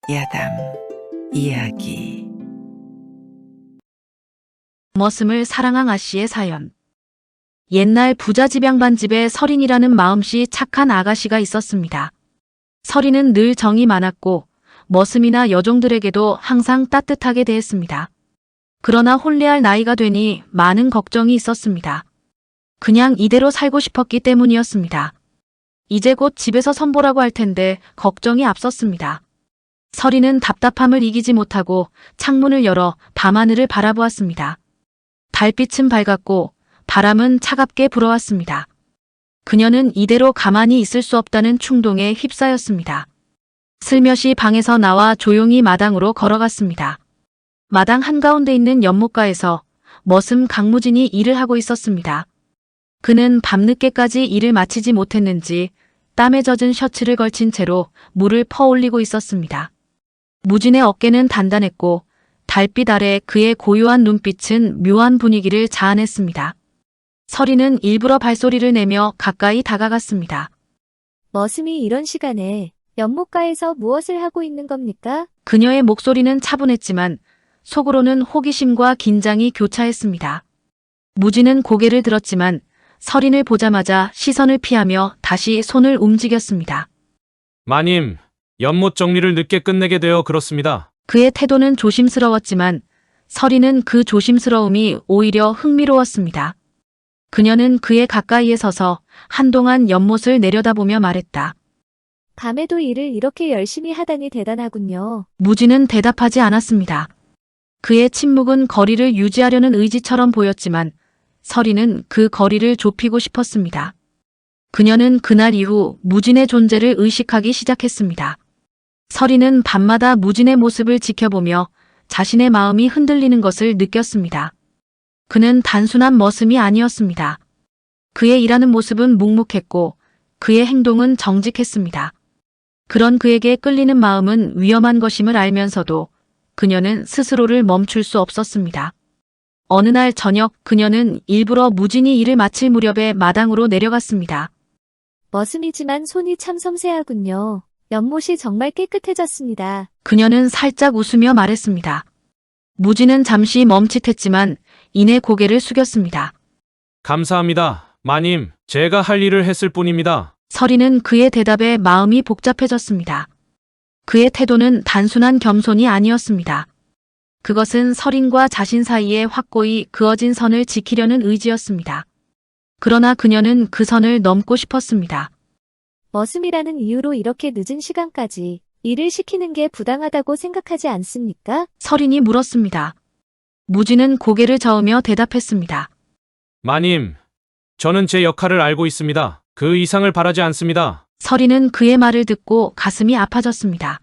야담 이야기. 머슴을 사랑한 아씨의 사연. 옛날 부자 집양반집에 설인이라는 마음씨 착한 아가씨가 있었습니다. 설인은 늘 정이 많았고 머슴이나 여종들에게도 항상 따뜻하게 대했습니다. 그러나 혼례할 나이가 되니 많은 걱정이 있었습니다. 그냥 이대로 살고 싶었기 때문이었습니다. 이제 곧 집에서 선보라고 할 텐데 걱정이 앞섰습니다. 설인은 답답함을 이기지 못하고 창문을 열어 밤하늘을 바라보았습니다. 달빛은 밝았고 바람은 차갑게 불어왔습니다. 그녀는 이대로 가만히 있을 수 없다는 충동에 휩싸였습니다. 슬며시 방에서 나와 조용히 마당으로 걸어갔습니다. 마당 한가운데 있는 연못가에서 머슴 강무진이 일을 하고 있었습니다. 그는 밤늦게까지 일을 마치지 못했는지 땀에 젖은 셔츠를 걸친 채로 물을 퍼올리고 있었습니다. 무진의 어깨는 단단했고 달빛 아래 그의 고요한 눈빛은 묘한 분위기를 자아냈습니다. 설이는 일부러 발소리를 내며 가까이 다가갔습니다. 머슴이 이런 시간에 연못가에서 무엇을 하고 있는 겁니까? 그녀의 목소리는 차분했지만 속으로는 호기심과 긴장이 교차했습니다. 무진은 고개를 들었지만 설인을 보자마자 시선을 피하며 다시 손을 움직였습니다. 마님, 연못 정리를 늦게 끝내게 되어 그렇습니다. 그의 태도는 조심스러웠지만 설인은 그 조심스러움이 오히려 흥미로웠습니다. 그녀는 그의 가까이에 서서 한동안 연못을 내려다보며 말했다. 밤에도 일을 이렇게 열심히 하다니 대단하군요. 무진은 대답하지 않았습니다. 그의 침묵은 거리를 유지하려는 의지처럼 보였지만 설이는 그 거리를 좁히고 싶었습니다. 그녀는 그날 이후 무진의 존재를 의식하기 시작했습니다. 설이는 밤마다 무진의 모습을 지켜보며 자신의 마음이 흔들리는 것을 느꼈습니다. 그는 단순한 머슴이 아니었습니다. 그의 일하는 모습은 묵묵했고 그의 행동은 정직했습니다. 그런 그에게 끌리는 마음은 위험한 것임을 알면서도 그녀는 스스로를 멈출 수 없었습니다. 어느 날 저녁 그녀는 일부러 무진이 일을 마칠 무렵에 마당으로 내려갔습니다. 머슴이지만 손이 참 섬세하군요. 연못이 정말 깨끗해졌습니다. 그녀는 살짝 웃으며 말했습니다. 무진은 잠시 멈칫했지만 이내 고개를 숙였습니다. 감사합니다. 마님, 제가 할 일을 했을 뿐입니다. 설이는 그의 대답에 마음이 복잡해졌습니다. 그의 태도는 단순한 겸손이 아니었습니다. 그것은 설인과 자신 사이에 확고히 그어진 선을 지키려는 의지였습니다. 그러나 그녀는 그 선을 넘고 싶었습니다. 머슴이라는 이유로 이렇게 늦은 시간까지 일을 시키는 게 부당하다고 생각하지 않습니까? 설인이 물었습니다. 무진은 고개를 저으며 대답했습니다. 마님, 저는 제 역할을 알고 있습니다. 그 이상을 바라지 않습니다. 설이는 그의 말을 듣고 가슴이 아파졌습니다.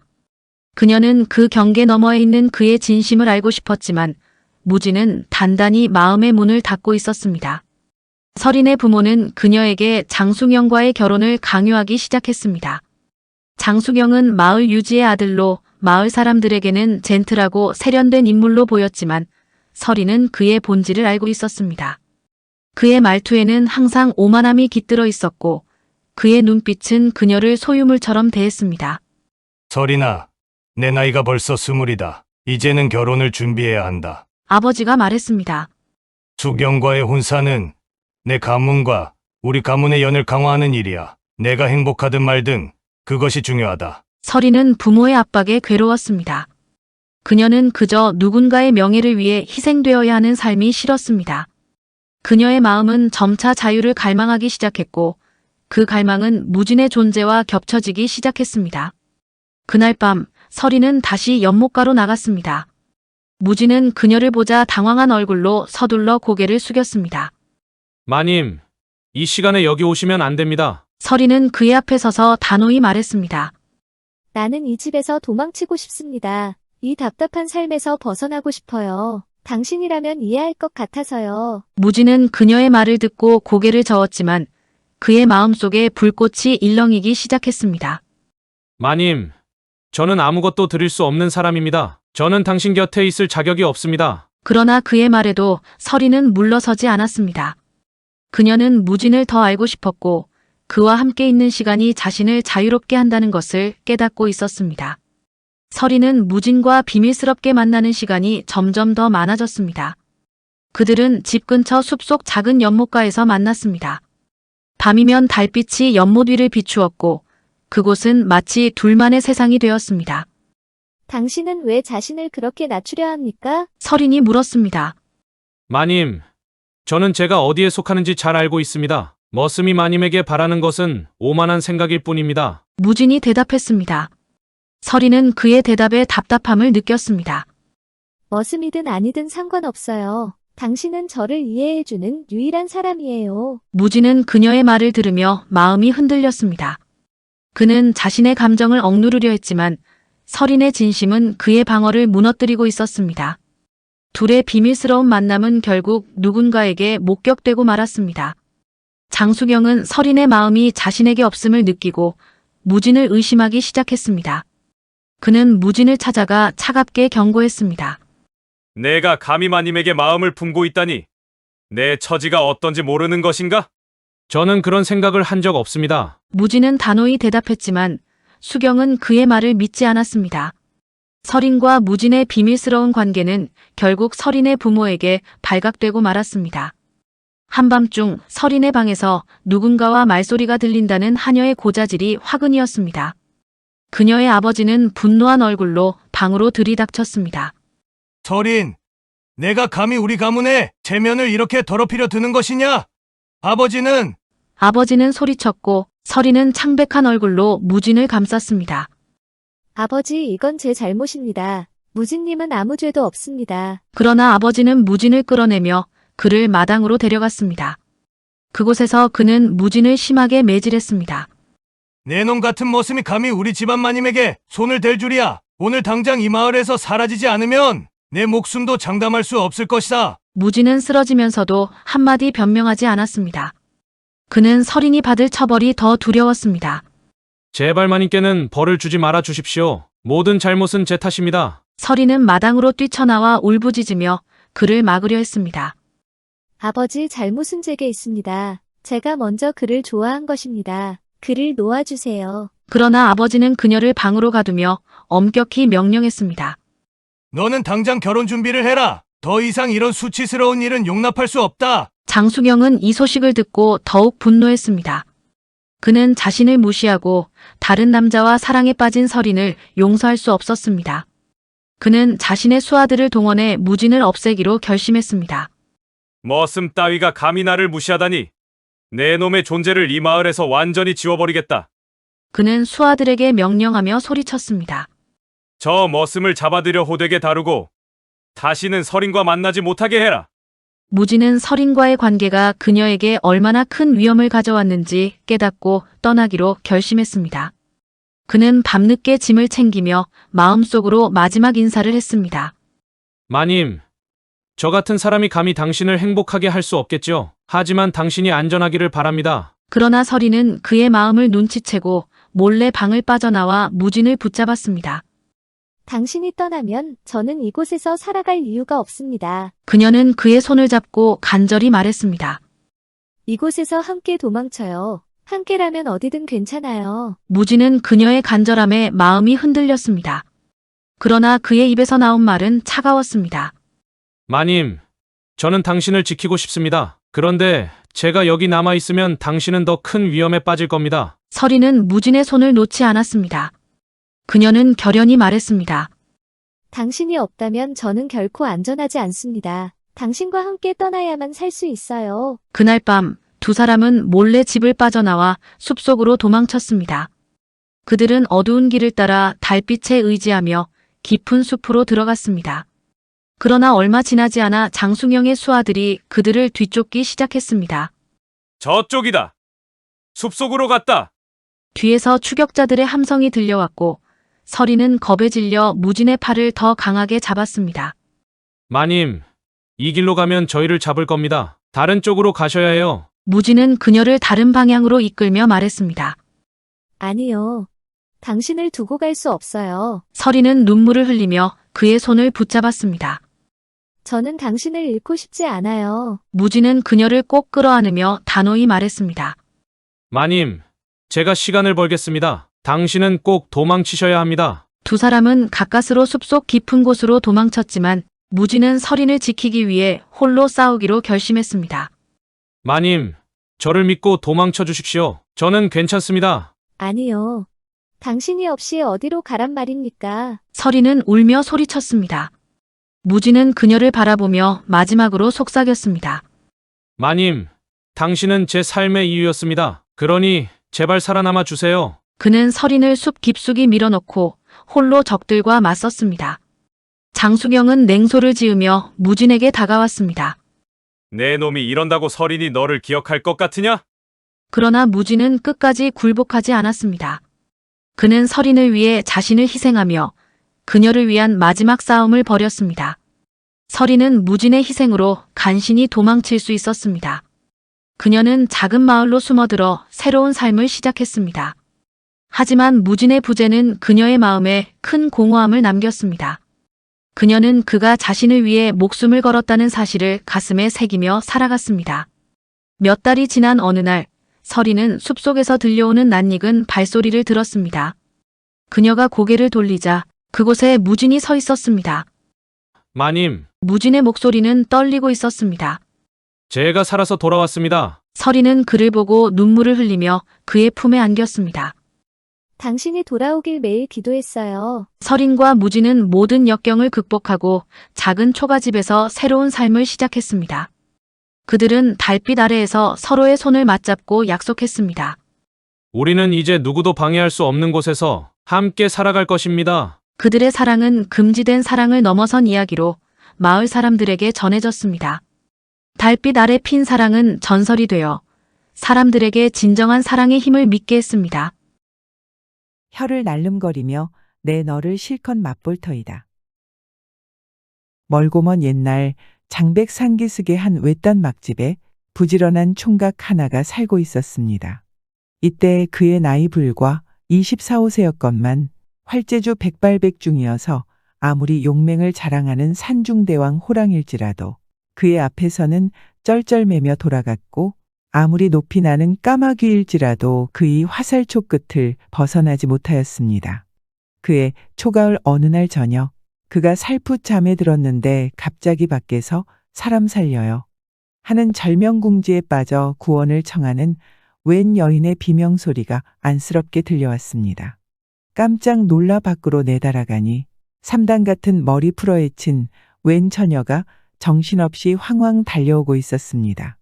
그녀는 그 경계 너머에 있는 그의 진심을 알고 싶었지만 무진은 단단히 마음의 문을 닫고 있었습니다. 설인의 부모는 그녀에게 장수경과의 결혼을 강요하기 시작했습니다. 장수경은 마을 유지의 아들로 마을 사람들에게는 젠틀하고 세련된 인물로 보였지만 설인은 그의 본질을 알고 있었습니다. 그의 말투에는 항상 오만함이 깃들어 있었고 그의 눈빛은 그녀를 소유물처럼 대했습니다. 설인아, 내 나이가 벌써 20이다. 이제는 결혼을 준비해야 한다. 아버지가 말했습니다. 수경과의 혼사는 내 가문과 우리 가문의 연을 강화하는 일이야. 내가 행복하든 말든 그것이 중요하다. 설인은 부모의 압박에 괴로웠습니다. 그녀는 그저 누군가의 명예를 위해 희생되어야 하는 삶이 싫었습니다. 그녀의 마음은 점차 자유를 갈망하기 시작했고 그 갈망은 무진의 존재와 겹쳐지기 시작했습니다. 그날 밤 설인은 다시 연못가로 나갔습니다. 무진은 그녀를 보자 당황한 얼굴로 서둘러 고개를 숙였습니다. 마님, 이 시간에 여기 오시면 안 됩니다. 설인은 그의 앞에 서서 단호히 말했습니다. 나는 이 집에서 도망치고 싶습니다. 이 답답한 삶에서 벗어나고 싶어요. 당신이라면 이해할 것 같아서요. 무진은 그녀의 말을 듣고 고개를 저었지만 그의 마음속에 불꽃이 일렁이기 시작했습니다. 마님, 저는 아무것도 드릴 수 없는 사람입니다. 저는 당신 곁에 있을 자격이 없습니다. 그러나 그의 말에도 설인은 물러서지 않았습니다. 그녀는 무진을 더 알고 싶었고 그와 함께 있는 시간이 자신을 자유롭게 한다는 것을 깨닫고 있었습니다. 서리는 무진과 비밀스럽게 만나는 시간이 점점 더 많아졌습니다. 그들은 집 근처 숲속 작은 연못가에서 만났습니다. 밤이면 달빛이 연못 위를 비추었고 그곳은 마치 둘만의 세상이 되었습니다. 당신은 왜 자신을 그렇게 낮추려 합니까? 서린이 물었습니다. 마님, 저는 제가 어디에 속하는지 잘 알고 있습니다. 머슴이 마님에게 바라는 것은 오만한 생각일 뿐입니다. 무진이 대답했습니다. 서린은 그의 대답에 답답함을 느꼈습니다. 머슴이든 아니든 상관없어요. 당신은 저를 이해해주는 유일한 사람이에요. 무진은 그녀의 말을 들으며 마음이 흔들렸습니다. 그는 자신의 감정을 억누르려 했지만 서린의 진심은 그의 방어를 무너뜨리고 있었습니다. 둘의 비밀스러운 만남은 결국 누군가에게 목격되고 말았습니다. 장수경은 서린의 마음이 자신에게 없음을 느끼고 무진을 의심하기 시작했습니다. 그는 무진을 찾아가 차갑게 경고했습니다. 내가 감히 마님에게 마음을 품고 있다니 내 처지가 어떤지 모르는 것인가? 저는 그런 생각을 한 적 없습니다. 무진은 단호히 대답했지만 수경은 그의 말을 믿지 않았습니다. 서린과 무진의 비밀스러운 관계는 결국 서린의 부모에게 발각되고 말았습니다. 한밤중 서린의 방에서 누군가와 말소리가 들린다는 하녀의 고자질이 화근이었습니다. 그녀의 아버지는 분노한 얼굴로 방으로 들이닥쳤습니다. 서린, 내가 감히 우리 가문의 체면을 이렇게 더럽히려 드는 것이냐? 아버지는 소리쳤고 서린은 창백한 얼굴로 무진을 감쌌습니다. 아버지, 이건 제 잘못입니다. 무진님은 아무 죄도 없습니다. 그러나 아버지는 무진을 끌어내며 그를 마당으로 데려갔습니다. 그곳에서 그는 무진을 심하게 매질했습니다. 내 놈 같은 머슴이 감히 우리 집안 마님에게 손을 댈 줄이야. 오늘 당장 이 마을에서 사라지지 않으면 내 목숨도 장담할 수 없을 것이다. 무진은 쓰러지면서도 한마디 변명하지 않았습니다. 그는 서린이 받을 처벌이 더 두려웠습니다. 제발 마님께는 벌을 주지 말아 주십시오. 모든 잘못은 제 탓입니다. 서린은 마당으로 뛰쳐나와 울부짖으며 그를 막으려 했습니다. 아버지, 잘못은 제게 있습니다. 제가 먼저 그를 좋아한 것입니다. 그를 놓아주세요. 그러나 아버지는 그녀를 방으로 가두며 엄격히 명령했습니다. 너는 당장 결혼 준비를 해라. 더 이상 이런 수치스러운 일은 용납할 수 없다. 장수경은 이 소식을 듣고 더욱 분노했습니다. 그는 자신을 무시하고 다른 남자와 사랑에 빠진 서린을 용서할 수 없었습니다. 그는 자신의 수하들을 동원해 무진을 없애기로 결심했습니다. 머슴 따위가 감히 나를 무시하다니 내 놈의 존재를 이 마을에서 완전히 지워버리겠다. 그는 수하들에게 명령하며 소리쳤습니다. 저 머슴을 잡아들여 호되게 다루고 다시는 서린과 만나지 못하게 해라. 무진은 서린과의 관계가 그녀에게 얼마나 큰 위험을 가져왔는지 깨닫고 떠나기로 결심했습니다. 그는 밤늦게 짐을 챙기며 마음속으로 마지막 인사를 했습니다. 마님, 저 같은 사람이 감히 당신을 행복하게 할 수 없겠죠. 하지만 당신이 안전하기를 바랍니다. 그러나 서린은 그의 마음을 눈치채고 몰래 방을 빠져나와 무진을 붙잡았습니다. 당신이 떠나면 저는 이곳에서 살아갈 이유가 없습니다. 그녀는 그의 손을 잡고 간절히 말했습니다. 이곳에서 함께 도망쳐요. 함께라면 어디든 괜찮아요. 무진은 그녀의 간절함에 마음이 흔들렸습니다. 그러나 그의 입에서 나온 말은 차가웠습니다. 마님, 저는 당신을 지키고 싶습니다. 그런데 제가 여기 남아있으면 당신은 더 큰 위험에 빠질 겁니다. 서린은 무진의 손을 놓지 않았습니다. 그녀는 결연히 말했습니다. 당신이 없다면 저는 결코 안전하지 않습니다. 당신과 함께 떠나야만 살 수 있어요. 그날 밤 두 사람은 몰래 집을 빠져나와 숲속으로 도망쳤습니다. 그들은 어두운 길을 따라 달빛에 의지하며 깊은 숲으로 들어갔습니다. 그러나 얼마 지나지 않아 장수경의 수하들이 그들을 뒤쫓기 시작했습니다. 저쪽이다. 숲속으로 갔다. 뒤에서 추격자들의 함성이 들려왔고 서린은 겁에 질려 무진의 팔을 더 강하게 잡았습니다. 마님, 이 길로 가면 저희를 잡을 겁니다. 다른 쪽으로 가셔야 해요. 무진은 그녀를 다른 방향으로 이끌며 말했습니다. 아니요. 당신을 두고 갈 수 없어요. 서린은 눈물을 흘리며 그의 손을 붙잡았습니다. 저는 당신을 잃고 싶지 않아요. 무진은 그녀를 꼭 끌어안으며 단호히 말했습니다. 마님, 제가 시간을 벌겠습니다. 당신은 꼭 도망치셔야 합니다. 두 사람은 가까스로 숲속 깊은 곳으로 도망쳤지만 무진은 서린을 지키기 위해 홀로 싸우기로 결심했습니다. 마님, 저를 믿고 도망쳐 주십시오. 저는 괜찮습니다. 아니요. 당신이 없이 어디로 가란 말입니까? 서린은 울며 소리쳤습니다. 무진은 그녀를 바라보며 마지막으로 속삭였습니다. 마님, 당신은 제 삶의 이유였습니다. 그러니 제발 살아남아 주세요. 그는 서린을 숲 깊숙이 밀어넣고 홀로 적들과 맞섰습니다. 장수경은 냉소를 지으며 무진에게 다가왔습니다. 내 놈이 이런다고 서린이 너를 기억할 것 같으냐? 그러나 무진은 끝까지 굴복하지 않았습니다. 그는 서린을 위해 자신을 희생하며 그녀를 위한 마지막 싸움을 벌였습니다. 서린은 무진의 희생으로 간신히 도망칠 수 있었습니다. 그녀는 작은 마을로 숨어들어 새로운 삶을 시작했습니다. 하지만 무진의 부재는 그녀의 마음에 큰 공허함을 남겼습니다. 그녀는 그가 자신을 위해 목숨을 걸었다는 사실을 가슴에 새기며 살아갔습니다. 몇 달이 지난 어느 날, 서린은 숲속에서 들려오는 낯익은 발소리를 들었습니다. 그녀가 고개를 돌리자 그곳에 무진이 서 있었습니다. 마님, 무진의 목소리는 떨리고 있었습니다. 제가 살아서 돌아왔습니다. 서린은 그를 보고 눈물을 흘리며 그의 품에 안겼습니다. 당신이 돌아오길 매일 기도했어요. 서린과 무진은 모든 역경을 극복하고 작은 초가집에서 새로운 삶을 시작했습니다. 그들은 달빛 아래에서 서로의 손을 맞잡고 약속했습니다. 우리는 이제 누구도 방해할 수 없는 곳에서 함께 살아갈 것입니다. 그들의 사랑은 금지된 사랑을 넘어선 이야기로 마을 사람들에게 전해졌습니다. 달빛 아래 핀 사랑은 전설이 되어 사람들에게 진정한 사랑의 힘을 믿게 했습니다. 혀를 날름거리며 내 너를 실컷 맛볼 터이다. 멀고 먼 옛날 장백 상기슭의 한 외딴 막집에 부지런한 총각 하나가 살고 있었습니다. 이때 그의 나이 불과 24, 5세였건만 활제주 백발백중이어서 아무리 용맹을 자랑하는 산중대왕 호랑일지라도 그의 앞에서는 쩔쩔매며 돌아갔고 아무리 높이 나는 까마귀일지라도 그의 화살촉 끝을 벗어나지 못하였습니다. 그의 초가을 어느 날 저녁 그가 살풋 잠에 들었는데 갑자기 밖에서 사람 살려요 하는 절명궁지에 빠져 구원을 청하는 웬 여인의 비명소리가 안쓰럽게 들려왔습니다. 깜짝 놀라 밖으로 내달아가니 삼단 같은 머리 풀어헤친 웬 처녀가 정신없이 황황 달려오고 있었습니다.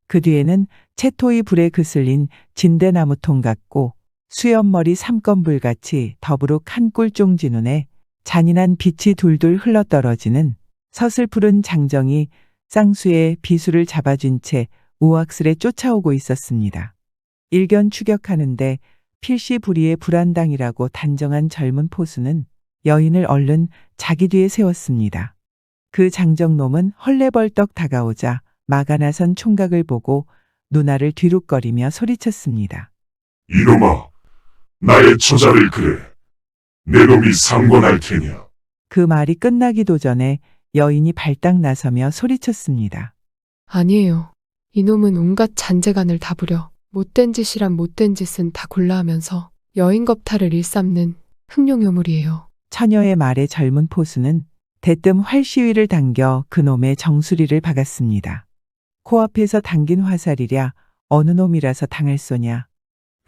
그 뒤에는 채토이 불에 그슬린 진대나무통 같고 수염머리 삼건불같이 더부룩 한 꿀종지 눈에 잔인한 빛이 둘둘 흘러떨어지는 서슬푸른 장정이 쌍수의 비수를 잡아준 채 우악스레 쫓아오고 있었습니다. 일견 추격하는데 필시불이의 불안당이라고 단정한 젊은 포수는 여인을 얼른 자기 뒤에 세웠습니다. 그 장정놈은 헐레벌떡 다가오자 마가 나선 총각을 보고 눈알을 뒤룩거리며 소리쳤습니다. 이놈아, 나의 처자를 그래. 내 놈이 상관할 테냐. 그 말이 끝나기도 전에 여인이 발딱 나서며 소리쳤습니다. 아니에요. 이놈은 온갖 잔재간을 다 부려 못된 짓이란 못된 짓은 다 골라하면서 여인 겁탈을 일삼는 흑룡요물이에요. 처녀의 말에 젊은 포수는 대뜸 활시위를 당겨 그놈의 정수리를 박았습니다. 코앞에서 당긴 화살이랴 어느 놈이라서 당할 소냐.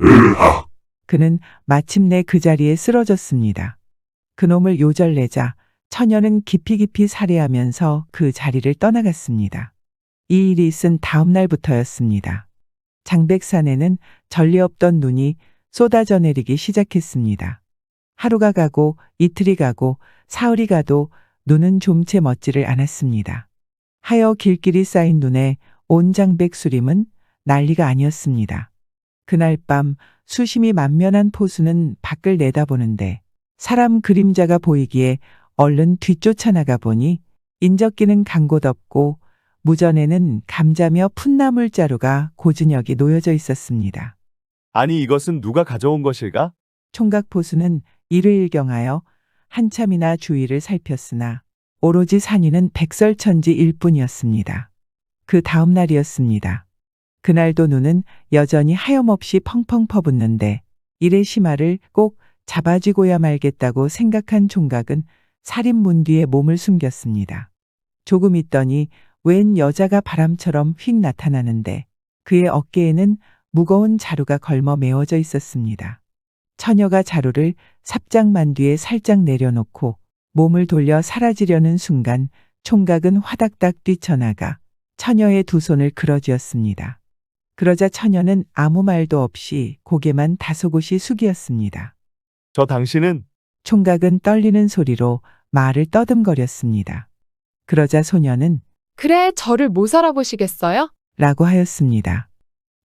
으악! 그는 마침내 그 자리에 쓰러졌습니다. 그놈을 요절내자 처녀는 깊이 살해하면서 그 자리를 떠나갔습니다. 이 일이 있은 다음 날부터였습니다. 장백산에는 전례 없던 눈이 쏟아져 내리기 시작했습니다. 하루가 가고 이틀이 가고 사흘이 가도 눈은 좀채 멎지를 않았습니다. 하여 길길이 쌓인 눈에 온 장백수림은 난리가 아니었습니다. 그날 밤 수심이 만면한 포수는 밖을 내다보는데 사람 그림자가 보이기에 얼른 뒤쫓아나가 보니 인적기는 간 곳 없고 무전에는 감자며 풋나물 자루가 고즈넉이 놓여져 있었습니다. 아니 이것은 누가 가져온 것일까? 총각 포수는 이를 일경하여 한참이나 주위를 살폈으나 오로지 산이는 백설천지일 뿐이었습니다. 그 다음 날이었습니다. 그날도 눈은 여전히 하염없이 펑펑 퍼붓는데 일의 심화를 꼭 잡아쥐고야 말겠다고 생각한 총각은 살인문 뒤에 몸을 숨겼습니다. 조금 있더니 웬 여자가 바람처럼 휙 나타나는데 그의 어깨에는 무거운 자루가 걸머 메워져 있었습니다. 처녀가 자루를 삽장만 뒤에 살짝 내려놓고 몸을 돌려 사라지려는 순간 총각은 화닥닥 뛰쳐나가 처녀의 두 손을 끌어쥐었습니다. 그러자 처녀는 아무 말도 없이 고개만 다소곳이 숙이었습니다. 저 당신은 총각은 떨리는 소리로 말을 떠듬거렸습니다. 그러자 소녀는 그래, 저를 못 알아보시겠어요? 라고 하였습니다.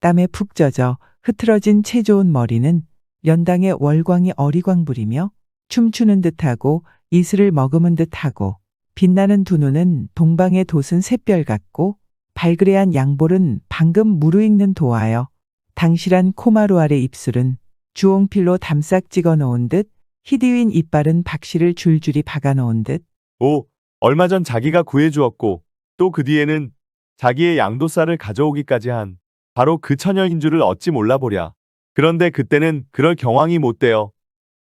땀에 푹 젖어 흐트러진 체 좋은 머리는 연당의 월광이 어리광 부리며 춤추는 듯하고 이슬을 머금은 듯하고 빛나는 두 눈은 동방의 돋은 샛별 같고 발그레한 양볼은 방금 무르익는 도하여 당실한 코마루 아래 입술은 주홍필로 담싹 찍어 놓은 듯 희디윈 이빨은 박씨를 줄줄이 박아 놓은 듯 오, 얼마 전 자기가 구해주었고 또 그 뒤에는 자기의 양도살을 가져오기까지 한 바로 그 처녀인 줄을 어찌 몰라보랴. 그런데 그때는 그럴 경황이 못 되어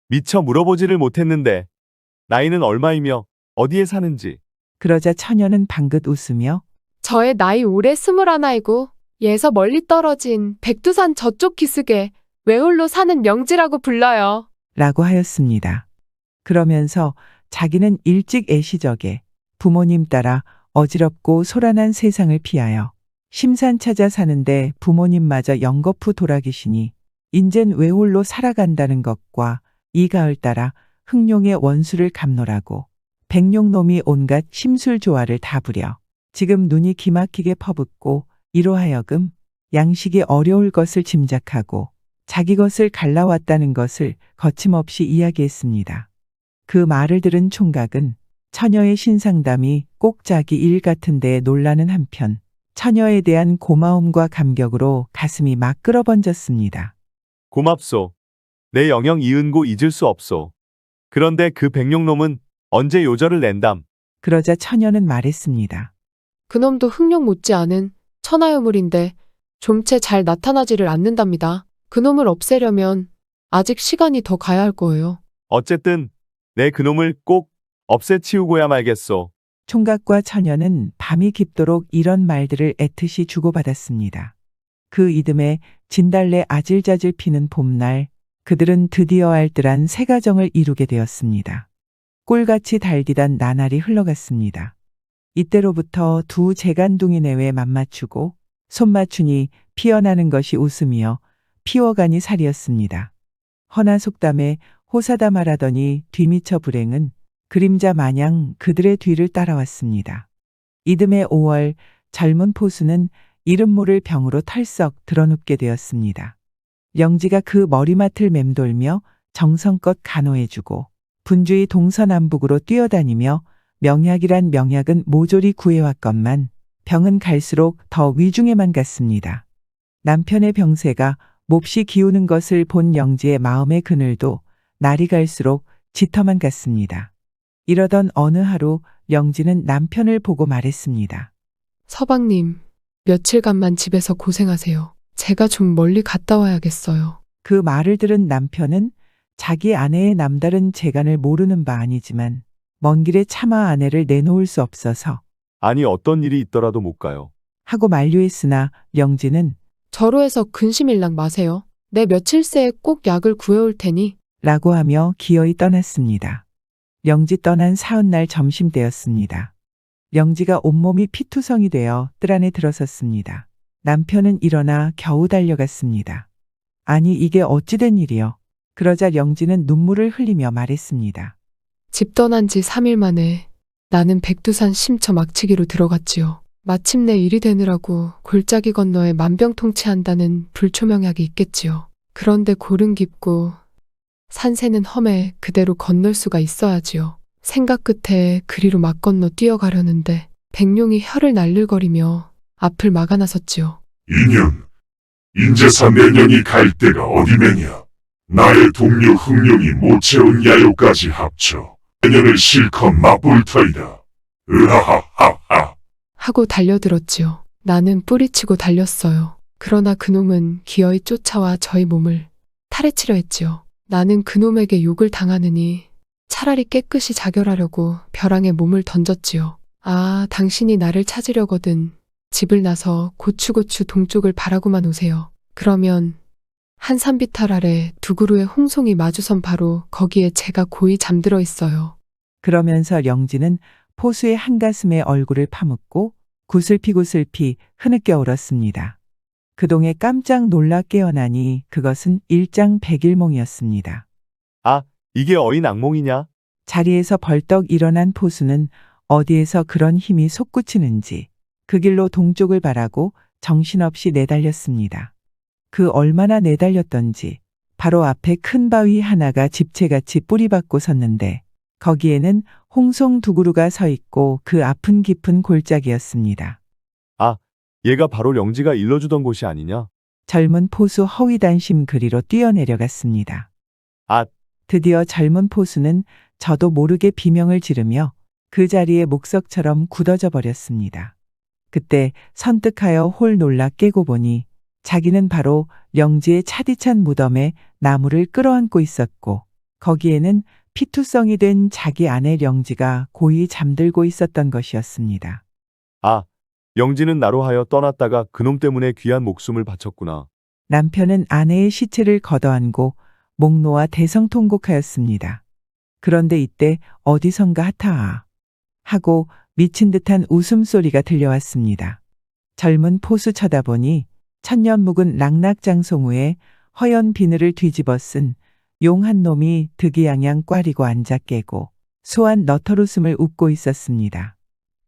미처 물어보지를 못했는데 나이는 얼마이며 어디에 사는지. 그러자 처녀는 방긋 웃으며 저의 나이 올해 21이고 예서 멀리 떨어진 백두산 저쪽 기슭에 외홀로 사는 명지라고 불러요. 라고 하였습니다. 그러면서 자기는 일찍 애시적에 부모님 따라 어지럽고 소란한 세상을 피하여 심산 찾아 사는데 부모님마저 영거푸 돌아계시니 인젠 외홀로 살아간다는 것과 이 가을 따라 흥룡의 원수를 감노라고 백룡놈이 온갖 심술 조화를 다 부려 지금 눈이 기막히게 퍼붓고 이로 하여금 양식이 어려울 것을 짐작하고 자기 것을 갈라왔다는 것을 거침없이 이야기했습니다. 그 말을 들은 총각은 처녀의 신상담이 꼭 자기 일 같은 데에 놀라는 한편 처녀에 대한 고마움과 감격으로 가슴이 막 끓어번졌습니다. 고맙소. 내 영영 이은고 잊을 수 없소. 그런데 그 백룡놈은 언제 요절을 낸담? 그러자 처녀는 말했습니다. 그놈도 흑룡 못지 않은 천하유물인데 좀채 잘 나타나지를 않는답니다. 그놈을 없애려면 아직 시간이 더 가야 할 거예요. 어쨌든 내 그놈을 꼭 없애치우고야 말겠소. 총각과 처녀는 밤이 깊도록 이런 말들을 애틋이 주고받았습니다. 그 이듬해 진달래 아질자질 피는 봄날 그들은 드디어 알뜰한 새 가정을 이루게 되었습니다. 꿀같이 달디단 나날이 흘러갔습니다. 이때로부터 두 재간둥이 내외 맘맞추고 손맞추니 피어나는 것이 웃음이여 피워가니 살이었습니다. 허나 속담에 호사다 말하더니 뒤미처 불행은 그림자 마냥 그들의 뒤를 따라왔습니다. 이듬해 5월 젊은 포수는 이름 모를 병으로 털썩 드러눕게 되었습니다. 영지가 그 머리맡을 맴돌며 정성껏 간호해주고 분주히 동서남북으로 뛰어다니며 명약이란 명약은 모조리 구해왔건만 병은 갈수록 더 위중에만 갔습니다. 남편의 병세가 몹시 기우는 것을 본 영지의 마음의 그늘도 날이 갈수록 짙어만 갔습니다. 이러던 어느 하루 영지는 남편을 보고 말했습니다. 서방님, 며칠간만 집에서 고생하세요. 제가 좀 멀리 갔다 와야겠어요. 그 말을 들은 남편은 자기 아내의 남다른 재간을 모르는 바 아니지만 먼 길에 차마 아내를 내놓을 수 없어서 아니 어떤 일이 있더라도 못 가요. 하고 만류했으나 영지는 저로 해서 근심일랑 마세요. 내 며칠 새에 꼭 약을 구해올 테니. 라고 하며 기어이 떠났습니다. 영지 떠난 사흘날 점심때였습니다. 영지가 온몸이 피투성이 되어 뜰 안에 들어섰습니다. 남편은 일어나 겨우 달려갔습니다. 아니 이게 어찌된 일이여. 그러자 영지는 눈물을 흘리며 말했습니다. 집 떠난 지 3일 만에 나는 백두산 심처 막치기로 들어갔지요. 마침내 일이 되느라고 골짜기 건너에 만병통치한다는 불초명약이 있겠지요. 그런데 골은 깊고 산새는 험해 그대로 건널 수가 있어야지요. 생각 끝에 그리로 막 건너 뛰어가려는데 백룡이 혀를 날릴거리며 앞을 막아나섰지요. 이년, 인제사 내년이 갈 때가 어디매냐. 나의 동료 흑룡이 못 채운 야요까지 합쳐 내년을 실컷 맛볼 터이다. 으하하하하. 하고 달려들었지요. 나는 뿌리치고 달렸어요. 그러나 그놈은 기어이 쫓아와 저희 몸을 탈해치려 했지요. 나는 그놈에게 욕을 당하느니 차라리 깨끗이 자결하려고 벼랑에 몸을 던졌지요. 아, 당신이 나를 찾으려거든 집을 나서 고추고추 동쪽을 바라고만 오세요. 그러면 한 산비탈 아래 두 그루의 홍송이 마주선 바로 거기에 제가 고이 잠들어 있어요. 그러면서 령지는 포수의 한가슴에 얼굴을 파묻고 구슬피 흐느껴 울었습니다. 그 동에 깜짝 놀라 깨어나니 그것은 일장백일몽이었습니다. 아, 이게 어인 악몽이냐? 자리에서 벌떡 일어난 포수는 어디에서 그런 힘이 솟구치는지 그 길로 동쪽을 바라고 정신없이 내달렸습니다. 그 얼마나 내달렸던지 바로 앞에 큰 바위 하나가 집채같이 뿌리박고 섰는데 거기에는 홍송 두 그루가 서 있고 그 앞은 깊은 골짜기였습니다. 아, 얘가 바로 영지가 일러주던 곳이 아니냐? 젊은 포수 허위단심 그리로 뛰어내려갔습니다. 아, 드디어 젊은 포수는 저도 모르게 비명을 지르며 그 자리에 목석처럼 굳어져 버렸습니다. 그때 선뜩하여 홀 놀라 깨고 보니 자기는 바로 영지의 차디찬 무덤에 나무를 끌어안고 있었고 거기에는 피투성이 된 자기 아내 영지가 고이 잠들고 있었던 것이었습니다. 아, 영지는 나로 하여 떠났다가 그놈 때문에 귀한 목숨을 바쳤구나. 남편은 아내의 시체를 걷어안고 목 놓아 대성통곡하였습니다. 그런데 이때 어디선가 하타아 하고 미친 듯한 웃음소리가 들려왔습니다. 젊은 포수 쳐다보니 천년 묵은 락락장송우에 허연 비늘을 뒤집어 쓴 용 한 놈이 득이양양 꽈리고 앉아 깨고 소한 너털웃음을 웃고 있었습니다.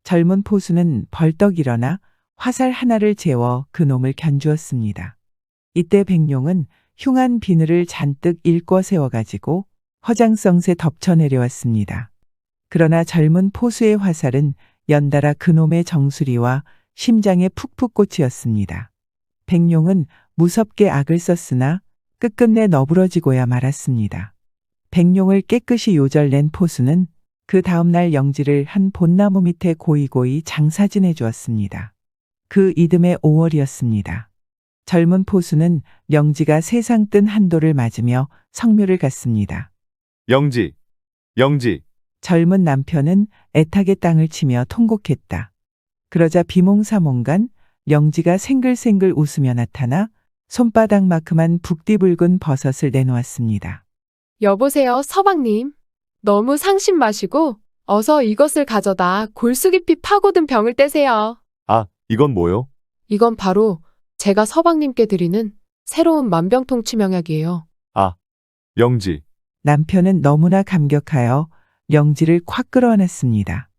젊은 포수는 벌떡 일어나 화살 하나를 재워 그 놈을 견주었습니다. 이때 백룡은 흉한 비늘을 잔뜩 일궈 세워가지고 허장성새 덮쳐 내려왔습니다. 그러나 젊은 포수의 화살은 연달아 그놈의 정수리와 심장에 푹푹 꽂히었습니다. 백룡은 무섭게 악을 썼으나 끝끝내 너부러지고야 말았습니다. 백룡을 깨끗이 요절낸 포수는 그 다음날 영지를 한 본나무 밑에 고이고이 장사지내 주었습니다. 그 이듬해 5월이었습니다. 젊은 포수는 영지가 세상 뜬 한도를 맞으며 성묘를 갔습니다. 영지, 영지. 젊은 남편은 애타게 땅을 치며 통곡했다. 그러자 비몽사몽간 영지가 생글생글 웃으며 나타나 손바닥만큼한 북디붉은 버섯을 내놓았습니다. 여보세요, 서방님. 너무 상심 마시고 어서 이것을 가져다 골수 깊이 파고든 병을 떼세요. 아, 이건 뭐요? 이건 바로 제가 서방님께 드리는 새로운 만병통치 명약이에요. 아, 영지. 남편은 너무나 감격하여 영지를 콱 끌어안았습니다.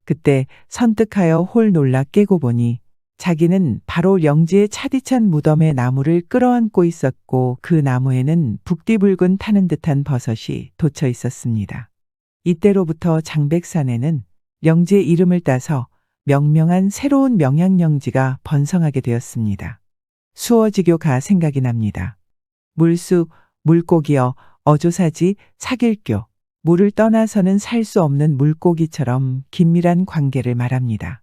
그때 선뜩하여 홀 놀라 깨고 보니 자기는 바로 영지의 차디찬 무덤에 나무를 끌어안고 있었고 그 나무에는 북디붉은 타는 듯한 버섯이 돋쳐 있었습니다. 이때로부터 장백산에는 영지의 이름을 따서 명명한 새로운 명양영지가 번성하게 되었습니다. 수어지교가 생각이 납니다. 물수, 물고기여, 어조사지, 사길교, 물을 떠나서는 살 수 없는 물고기처럼 긴밀한 관계를 말합니다.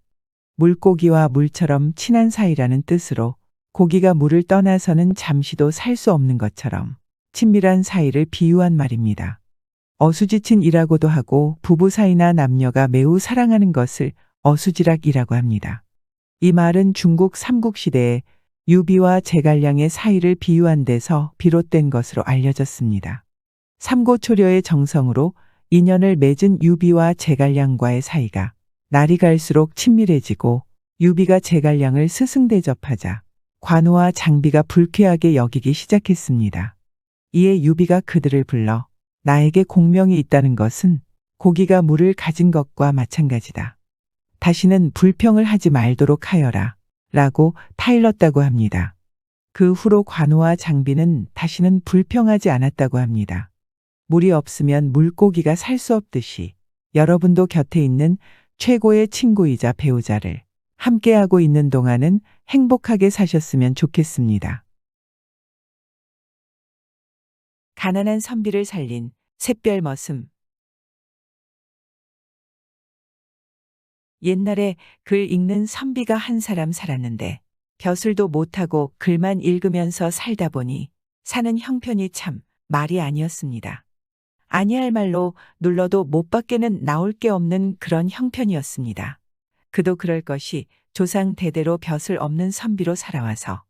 물고기와 물처럼 친한 사이라는 뜻으로 고기가 물을 떠나서는 잠시도 살 수 없는 것처럼 친밀한 사이를 비유한 말입니다. 어수지친이라고도 하고 부부 사이나 남녀가 매우 사랑하는 것을 어수지락이라고 합니다. 이 말은 중국 삼국시대에 유비와 제갈량의 사이를 비유한 데서 비롯된 것으로 알려졌습니다. 삼고초려의 정성으로 인연을 맺은 유비와 제갈량과의 사이가 날이 갈수록 친밀해지고 유비가 제갈량을 스승 대접하자 관우와 장비가 불쾌하게 여기기 시작했습니다. 이에 유비가 그들을 불러 나에게 공명이 있다는 것은 고기가 물을 가진 것과 마찬가지다. 다시는 불평을 하지 말도록 하여라 라고 타일렀다고 합니다. 그 후로 관우와 장비는 다시는 불평하지 않았다고 합니다. 물이 없으면 물고기가 살 수 없듯이 여러분도 곁에 있는 최고의 친구이자 배우자를 함께하고 있는 동안은 행복하게 사셨으면 좋겠습니다. 가난한 선비를 살린 샛별 머슴. 옛날에 글 읽는 선비가 한 사람 살았는데 벼슬도 못하고 글만 읽으면서 살다 보니 사는 형편이 참 말이 아니었습니다. 아니할 말로 눌러도 못 밖에는 나올 게 없는 그런 형편이었습니다. 그도 그럴 것이 조상 대대로 벼슬 없는 선비로 살아와서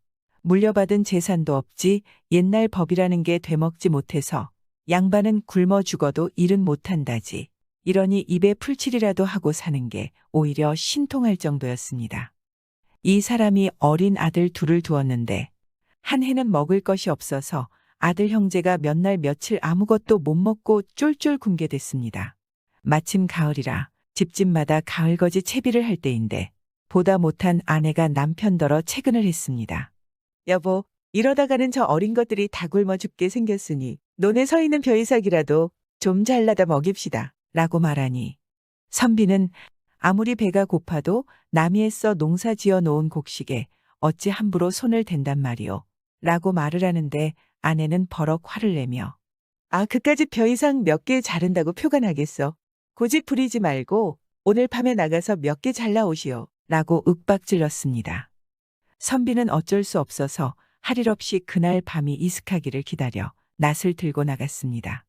물려받은 재산도 없지 옛날 법이라는 게 되먹지 못해서 양반은 굶어 죽어도 일은 못한다지. 이러니 입에 풀칠이라도 하고 사는 게 오히려 신통할 정도였습니다. 이 사람이 어린 아들 둘을 두었는데 한 해는 먹을 것이 없어서 아들 형제가 몇 날 며칠 아무것도 못 먹고 쫄쫄 굶게 됐습니다. 마침 가을이라 집집마다 가을거지 채비를 할 때인데 보다 못한 아내가 남편더러 채근을 했습니다. 여보, 이러다가는 저 어린 것들이 다 굶어 죽게 생겼으니 논에 서 있는 벼이삭이라도 좀 잘라다 먹입시다. 라고 말하니 선비는 아무리 배가 고파도 남이 애써 농사 지어 놓은 곡식에 어찌 함부로 손을 댄단 말이오. 라고 말을 하는데 아내는 버럭 화를 내며 그까짓 벼이삭 몇 개 자른다고 표가 나겠어. 고집 부리지 말고 오늘 밤에 나가서 몇 개 잘라오시오. 라고 윽박질렀습니다. 선비는 어쩔 수 없어서 할 일 없이 그날 밤이 이슥하기를 기다려 낫을 들고 나갔습니다.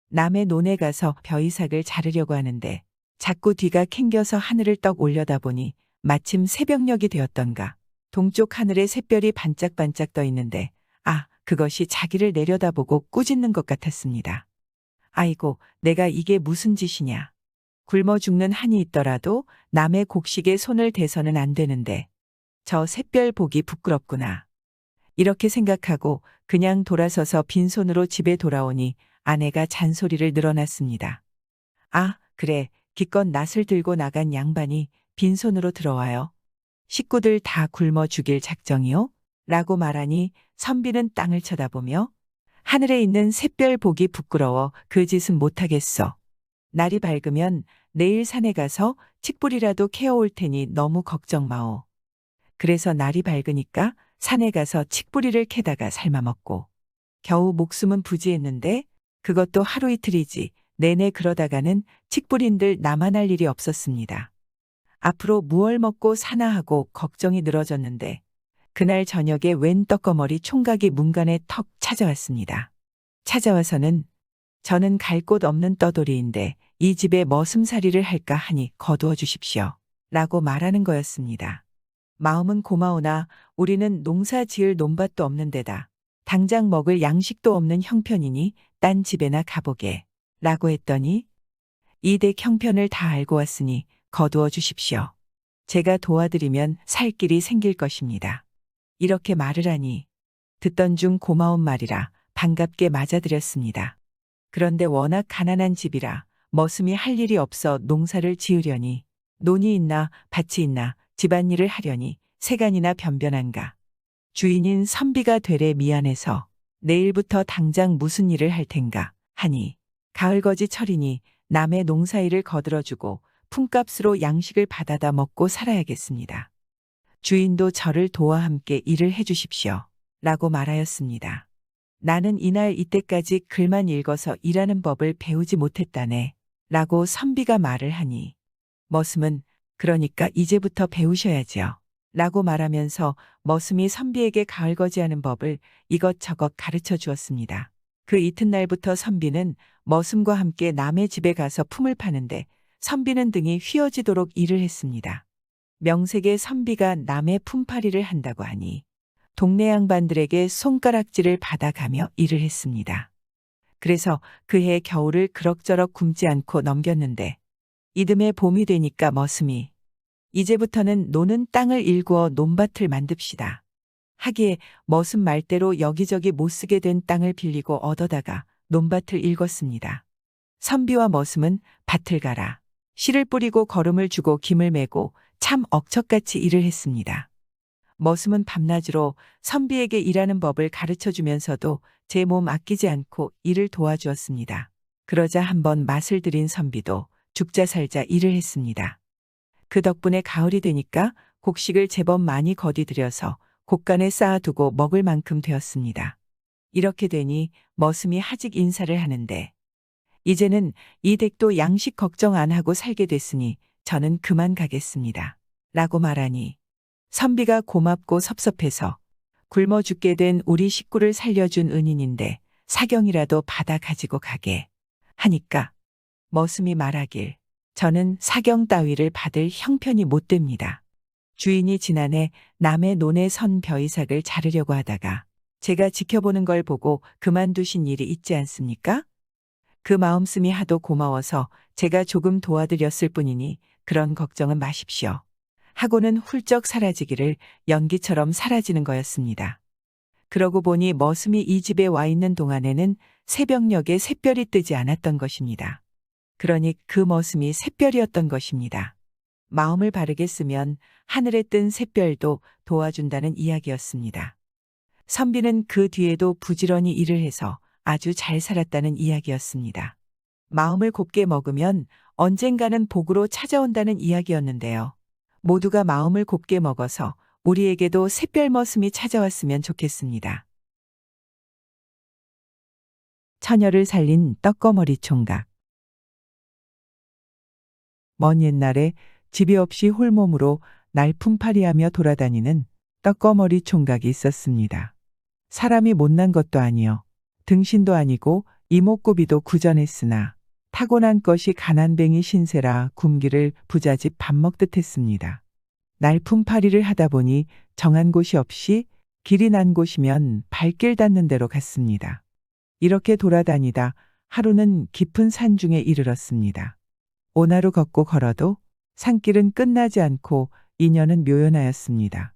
남의 논에 가서 벼이삭을 자르려고 하는데 자꾸 뒤가 캥겨서 하늘을 떡 올려다보니 마침 새벽녘이 되었던가 동쪽 하늘에 샛별이 반짝반짝 떠 있는데 그것이 자기를 내려다보고 꾸짖는 것 같았습니다. 아이고, 내가 이게 무슨 짓이냐. 굶어 죽는 한이 있더라도 남의 곡식에 손을 대서는 안 되는데 저 샛별 보기 부끄럽구나. 이렇게 생각하고 그냥 돌아서서 빈손으로 집에 돌아오니 아내가 잔소리를 늘어놨습니다. 그래, 기껏 낫을 들고 나간 양반이 빈손으로 들어와요. 식구들 다 굶어 죽일 작정이요? 라고 말하니 선비는 땅을 쳐다보며 하늘에 있는 샛별 보기 부끄러워 그 짓은 못하겠어. 날이 밝으면 내일 산에 가서 칡뿌리라도 캐어올 테니 너무 걱정 마오. 그래서 날이 밝으니까 산에 가서 칡뿌리를 캐다가 삶아먹고 겨우 목숨은 부지했는데 그것도 하루 이틀이지 내내 그러다가는 칡뿌린들 나만 할 일이 없었습니다. 앞으로 무얼 먹고 사나 하고 걱정이 늘어졌는데 그날 저녁에 웬 떡거머리 총각이 문간에 턱 찾아왔습니다. 찾아와서는 저는 갈 곳 없는 떠돌이인데 이 집에 머슴살이를 할까 하니 거두어 주십시오. 라고 말하는 거였습니다. 마음은 고마우나 우리는 농사 지을 논밭도 없는 데다 당장 먹을 양식도 없는 형편이니 딴 집에나 가보게. 라고 했더니 이댁 형편을 다 알고 왔으니 거두어 주십시오. 제가 도와드리면 살 길이 생길 것입니다. 이렇게 말을 하니 듣던 중 고마운 말이라 반갑게 맞아들였습니다. 그런데 워낙 가난한 집이라 머슴이 할 일이 없어 농사를 지으려니 논이 있나 밭이 있나 집안일을 하려니 세간이나 변변한가. 주인인 선비가 되레 미안해서 내일부터 당장 무슨 일을 할 텐가 하니 가을거지 철이니 남의 농사일을 거들어주고 품값으로 양식을 받아다 먹고 살아야겠습니다. 주인도 저를 도와 함께 일을 해주십시오. 라고 말하였습니다. 나는 이날 이때까지 글만 읽어서 일하는 법을 배우지 못했다네. 라고 선비가 말을 하니 머슴은 그러니까 이제부터 배우셔야지요. 라고 말하면서 머슴이 선비에게 가을거지하는 법을 이것저것 가르쳐 주었습니다. 그 이튿날부터 선비는 머슴과 함께 남의 집에 가서 품을 파는데 선비는 등이 휘어지도록 일을 했습니다. 명색의 선비가 남의 품팔이를 한다고 하니 동네 양반들에게 손가락질을 받아가며 일을 했습니다. 그래서 그해 겨울을 그럭저럭 굶지 않고 넘겼는데 이듬해 봄이 되니까 머슴이 이제부터는 노는 땅을 일구어 논밭을 만듭시다. 하기에 머슴 말대로 여기저기 못쓰게 된 땅을 빌리고 얻어다가 논밭을 일궜습니다. 선비와 머슴은 밭을 갈아 씨를 뿌리고 거름을 주고 김을 메고 참 억척같이 일을 했습니다. 머슴은 밤낮으로 선비에게 일하는 법을 가르쳐주면서도 제 몸 아끼지 않고 일을 도와주었습니다. 그러자 한번 맛을 들인 선비도 죽자 살자 일을 했습니다. 그 덕분에 가을이 되니까 곡식을 제법 많이 거두들여서 곳간에 쌓아두고 먹을 만큼 되었습니다. 이렇게 되니 머슴이 하직 인사를 하는데 이제는 이 댁도 양식 걱정 안 하고 살게 됐으니 저는 그만 가겠습니다. 라고 말하니 선비가 고맙고 섭섭해서 굶어 죽게 된 우리 식구를 살려준 은인인데 사경이라도 받아 가지고 가게 하니까 머슴이 말하길 저는 사경 따위를 받을 형편이 못 됩니다. 주인이 지난해 남의 논에 선 벼이삭을 자르려고 하다가 제가 지켜보는 걸 보고 그만두신 일이 있지 않습니까? 그 마음씀이 하도 고마워서 제가 조금 도와드렸을 뿐이니 그런 걱정은 마십시오. 하고는 훌쩍 사라지기를 연기처럼 사라지는 거였습니다. 그러고 보니 머슴이 이 집에 와 있는 동안에는 새벽녘에 샛별이 뜨지 않았던 것입니다. 그러니 그 머슴이 샛별이었던 것입니다. 마음을 바르게 쓰면 하늘에 뜬 샛별도 도와준다는 이야기였습니다. 선비는 그 뒤에도 부지런히 일을 해서 아주 잘 살았다는 이야기였습니다. 마음을 곱게 먹으면 언젠가는 복으로 찾아온다는 이야기였는데요. 모두가 마음을 곱게 먹어서 우리에게도 샛별 머슴이 찾아왔으면 좋겠습니다. 처녀를 살린 떡거머리 총각. 먼 옛날에 집이 없이 홀몸으로 날품팔이하며 돌아다니는 떡거머리 총각이 있었습니다. 사람이 못난 것도 아니요 등신도 아니고 이목구비도 구전했으나 타고난 것이 가난뱅이 신세라 굶기를 부잣집 밥 먹듯 했습니다. 날품팔이를 하다 보니 정한 곳이 없이 길이 난 곳이면 발길 닿는 데로 갔습니다. 이렇게 돌아다니다 하루는 깊은 산중에 이르렀습니다. 온하루 걷고 걸어도 산길은 끝나지 않고 인연은 묘연하였습니다.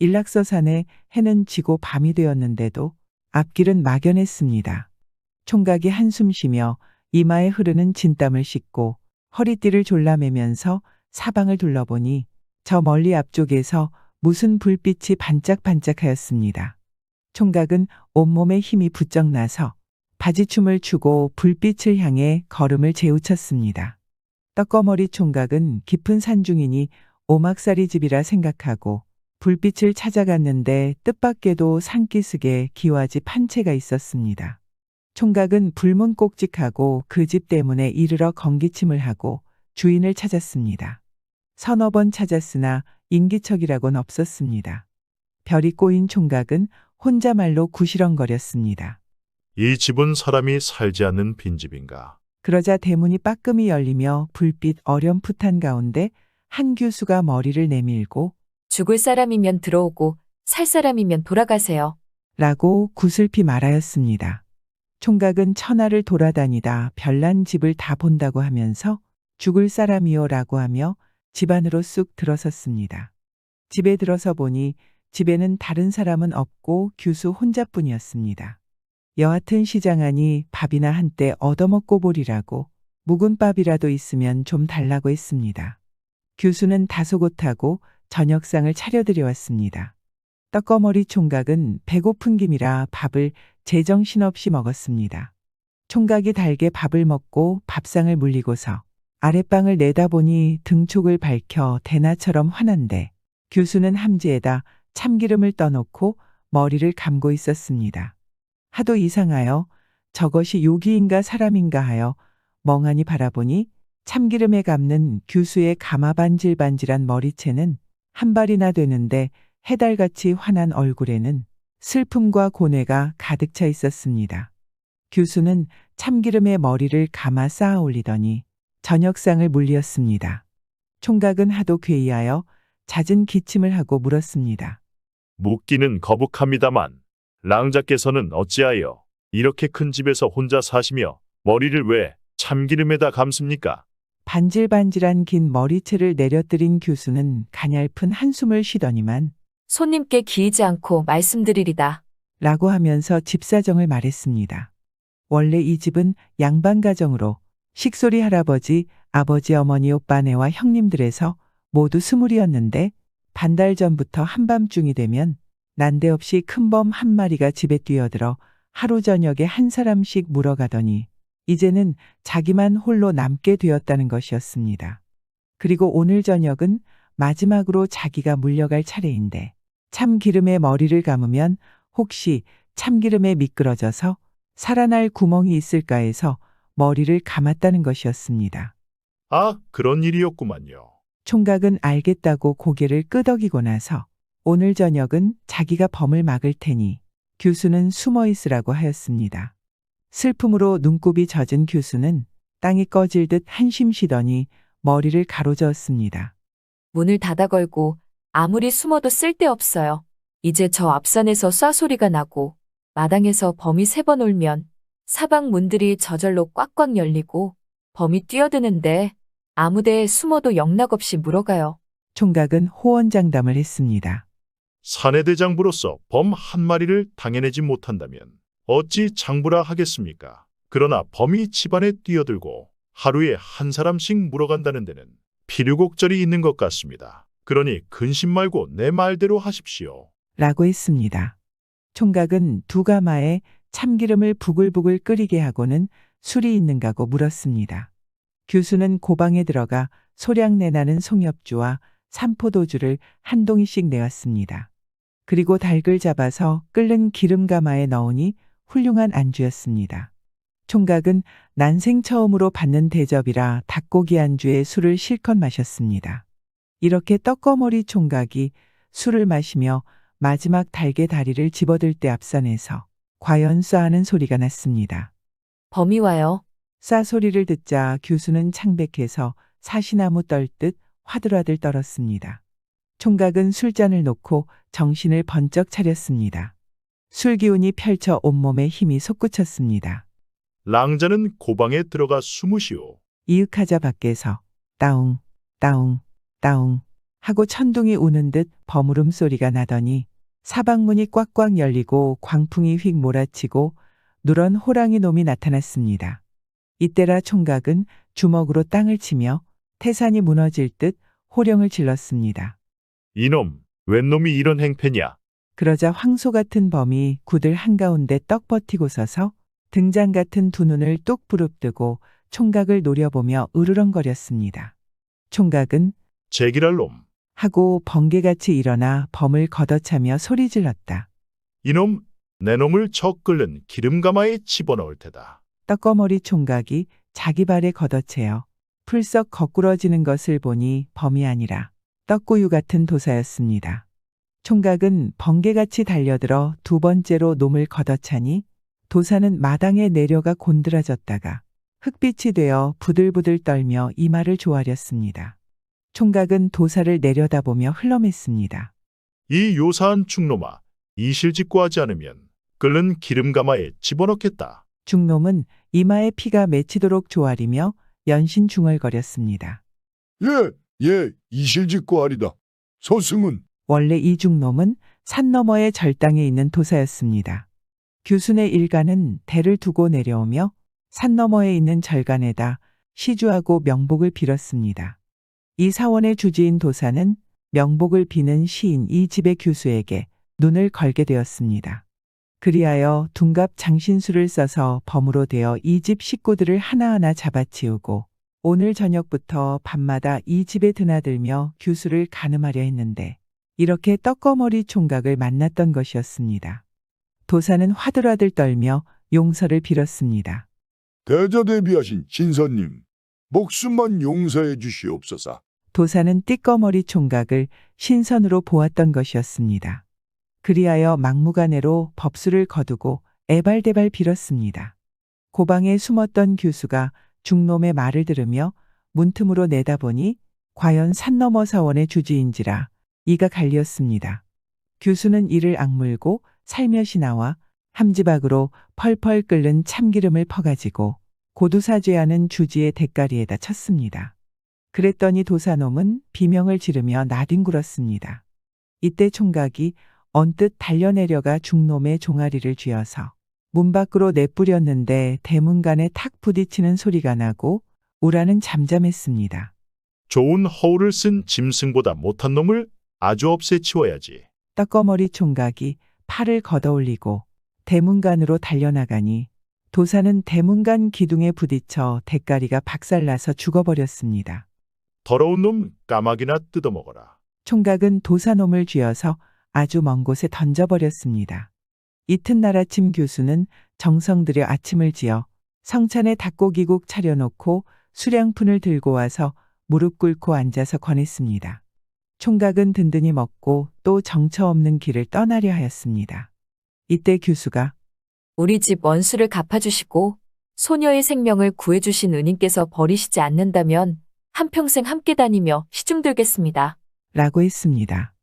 일락서산에 해는 지고 밤이 되었는데도 앞길은 막연했습니다. 총각이 한숨 쉬며 이마에 흐르는 진땀을 씻고 허리띠를 졸라매면서 사방을 둘러보니 저 멀리 앞쪽에서 무슨 불빛이 반짝반짝하였습니다. 총각은 온몸에 힘이 부쩍 나서 바지춤을 추고 불빛을 향해 걸음을 재우쳤습니다. 떡거머리 총각은 깊은 산중이니 오막살이 집이라 생각하고 불빛을 찾아갔는데 뜻밖에도 산기슭에 기와집 한 채가 있었습니다. 총각은 불문 꼭직하고 그 집 때문에 이르러 건기침을 하고 주인을 찾았습니다. 서너 번 찾았으나 인기척이라곤 없었습니다. 별이 꼬인 총각은 혼자말로 구시렁거렸습니다. 이 집은 사람이 살지 않는 빈집인가? 그러자 대문이 빠끔히 열리며 불빛 어렴풋한 가운데 한 교수가 머리를 내밀고 죽을 사람이면 들어오고 살 사람이면 돌아가세요. 라고 구슬피 말하였습니다. 총각은 천하를 돌아다니다 별난 집을 다 본다고 하면서 죽을 사람이요 라고 하며 집 안으로 쑥 들어섰습니다. 집에 들어서 보니 집에는 다른 사람은 없고 규수 혼자뿐이었습니다. 여하튼 시장 안이 밥이나 한때 얻어먹고 보리라고 묵은 밥이라도 있으면 좀 달라고 했습니다. 규수는 다소곳하고 저녁상을 차려드려왔습니다. 떡거머리 총각은 배고픈 김이라 밥을 제정신없이 먹었습니다. 총각이 달게 밥을 먹고 밥상을 물리고서 아랫방을 내다보니 등촉을 밝혀 대나처럼 환한데 규수는 함지에다 참기름을 떠놓고 머리를 감고 있었습니다. 하도 이상하여 저것이 요기인가 사람인가 하여 멍하니 바라보니 참기름에 감는 규수의 가마반질반질한 머리채는 한 발이나 되는데 해달같이 환한 얼굴에는 슬픔과 고뇌가 가득 차 있었습니다. 규수는 참기름에 머리를 감아 쌓아 올리더니 저녁상을 물리었습니다. 총각은 하도 괴이하여 잦은 기침을 하고 물었습니다. 묻기는 거북합니다만 랑자께서는 어찌하여 이렇게 큰 집에서 혼자 사시며 머리를 왜 참기름에다 감습니까? 반질반질한 긴 머리채를 내려뜨린 규수는 가냘픈 한숨을 쉬더니만 손님께 기이지 않고 말씀드리리다. 라고 하면서 집사정을 말했습니다. 원래 이 집은 양반가정으로 식솔이 할아버지, 아버지, 어머니, 오빠네와 형님들에서 모두 20이었는데 반달 전부터 한밤중이 되면 난데없이 큰범 한 마리가 집에 뛰어들어 하루 저녁에 한 사람씩 물어가더니 이제는 자기만 홀로 남게 되었다는 것이었습니다. 그리고 오늘 저녁은 마지막으로 자기가 물려갈 차례인데 참기름에 머리를 감으면 혹시 참기름에 미끄러져서 살아날 구멍이 있을까 해서 머리를 감았다는 것이었습니다. 아, 그런 일이었구만요. 총각은 알겠다고 고개를 끄덕이고 나서 오늘 저녁은 자기가 범을 막을 테니 규수는 숨어 있으라고 하였습니다. 슬픔으로 눈곱이 젖은 교수는 땅이 꺼질 듯 한심 쉬더니 머리를 가로저었습니다. 문을 닫아 걸고 아무리 숨어도 쓸데없어요. 이제 저 앞산에서 쏴소리가 나고 마당에서 범이 3번 울면 사방 문들이 저절로 꽉꽉 열리고 범이 뛰어드는데 아무데에 숨어도 영락없이 물어가요. 총각은 호언장담을 했습니다. 사내대장부로서 범 한 마리를 당해내지 못한다면 어찌 장부라 하겠습니까? 그러나 범이 집안에 뛰어들고 하루에 한 사람씩 물어간다는 데는 필요곡절이 있는 것 같습니다. 그러니 근심 말고 내 말대로 하십시오. 라고 했습니다. 총각은 두 가마에 참기름을 부글부글 끓이게 하고는 술이 있는가고 물었습니다. 교수는 고방에 들어가 소량내 나는 송엽주와 삼포도주를 한 동이씩 내왔습니다. 그리고 닭을 잡아서 끓는 기름가마에 넣으니 훌륭한 안주였습니다. 총각은 난생 처음으로 받는 대접이라 닭고기 안주에 술을 실컷 마셨습니다. 이렇게 떡거머리 총각이 술을 마시며 마지막 닭의 다리를 집어들 때 앞산에서 과연 쏴하는 소리가 났습니다. 범이 와요. 쏴 소리를 듣자 교수는 창백해서 사시나무 떨듯 화들화들 떨었습니다. 총각은 술잔을 놓고 정신을 번쩍 차렸습니다. 술기운이 펼쳐 온몸에 힘이 솟구쳤습니다. 랑자는 고방에 들어가 숨으시오. 이윽하자 밖에서 따웅 따웅 따웅 하고 천둥이 우는 듯 버무름 소리가 나더니 사방문이 꽉꽉 열리고 광풍이 휙 몰아치고 누런 호랑이 놈이 나타났습니다. 이때라 총각은 주먹으로 땅을 치며 태산이 무너질 듯 호령을 질렀습니다. 이놈, 웬 놈이 이런 행패냐? 그러자 황소 같은 범이 구들 한가운데 떡 버티고 서서 등장 같은 두 눈을 뚝 부릅뜨고 총각을 노려보며 으르렁거렸습니다. 총각은 제기랄 놈. 하고 번개같이 일어나 범을 걷어차며 소리 질렀다. 이놈, 내 놈을 저 끓는 기름가마에 집어넣을 테다. 떡거머리 총각이 자기 발에 걷어채어 풀썩 거꾸러지는 것을 보니 범이 아니라 떡구유 같은 도사였습니다. 총각은 번개같이 달려들어 두 번째로 놈을 걷어차니 도사는 마당에 내려가 곤드라졌다가 흙빛이 되어 부들부들 떨며 이마를 조아렸습니다. 총각은 도사를 내려다보며 흘러맸습니다. 이 요사한 충놈아, 이실직고 하지 않으면 끓는 기름가마에 집어넣겠다. 중놈은 이마에 피가 맺히도록 조아리며 연신 중얼거렸습니다. 예, 이실직고 하리다. 소승은 원래 이 중놈은 산 너머의 절당에 있는 도사였습니다. 규순의 일가는 대를 두고 내려오며 산 너머에 있는 절간에다 시주하고 명복을 빌었습니다. 이 사원의 주지인 도사는 명복을 비는 시인 이 집의 교수에게 눈을 걸게 되었습니다. 그리하여 둔갑 장신수를 써서 범으로 되어 이 집 식구들을 하나하나 잡아치우고 오늘 저녁부터 밤마다 이 집에 드나들며 교수를 가늠하려 했는데 이렇게 떡거머리 총각을 만났던 것이었습니다. 도사는 화들화들 떨며 용서를 빌었습니다. 대저대비하신 신선님, 목숨만 용서해 주시옵소서. 도사는 띠꺼머리 총각을 신선으로 보았던 것이었습니다. 그리하여 막무가내로 법수를 거두고 애발대발 빌었습니다. 고방에 숨었던 교수가 중놈의 말을 들으며 문틈으로 내다보니 과연 산 너머 사원의 주지인지라 이가 갈렸습니다. 교수는 이를 악물고 살며시 나와 함지박으로 펄펄 끓는 참기름을 퍼가지고 고두사죄하는 주지의 대가리에다 쳤습니다. 그랬더니 도사놈은 비명을 지르며 나뒹굴었습니다. 이때 총각이 언뜻 달려내려가 중놈의 종아리를 쥐어서 문 밖으로 내뿌렸는데 대문간에 탁 부딪히는 소리가 나고 우라는 잠잠했습니다. 좋은 허울을 쓴 짐승보다 못한 놈을 아주 없애치워야지. 떡거머리 총각이 팔을 걷어올리고 대문간으로 달려나가니 도사는 대문간 기둥에 부딪혀 대가리가 박살나서 죽어버렸습니다. 더러운 놈 까마귀나 뜯어먹어라. 총각은 도사놈을 쥐어서 아주 먼 곳에 던져버렸습니다. 이튿날 아침 교수는 정성 들여 아침을 지어 성찬에 닭고기국 차려놓고 수량푼을 들고 와서 무릎 꿇고 앉아서 권했습니다. 총각은 든든히 먹고 또 정처 없는 길을 떠나려 하였습니다. 이때 교수가 우리 집 원수를 갚아주시고 소녀의 생명을 구해주신 은인께서 버리시지 않는다면 한평생 함께 다니며 시중들겠습니다. 라고 했습니다.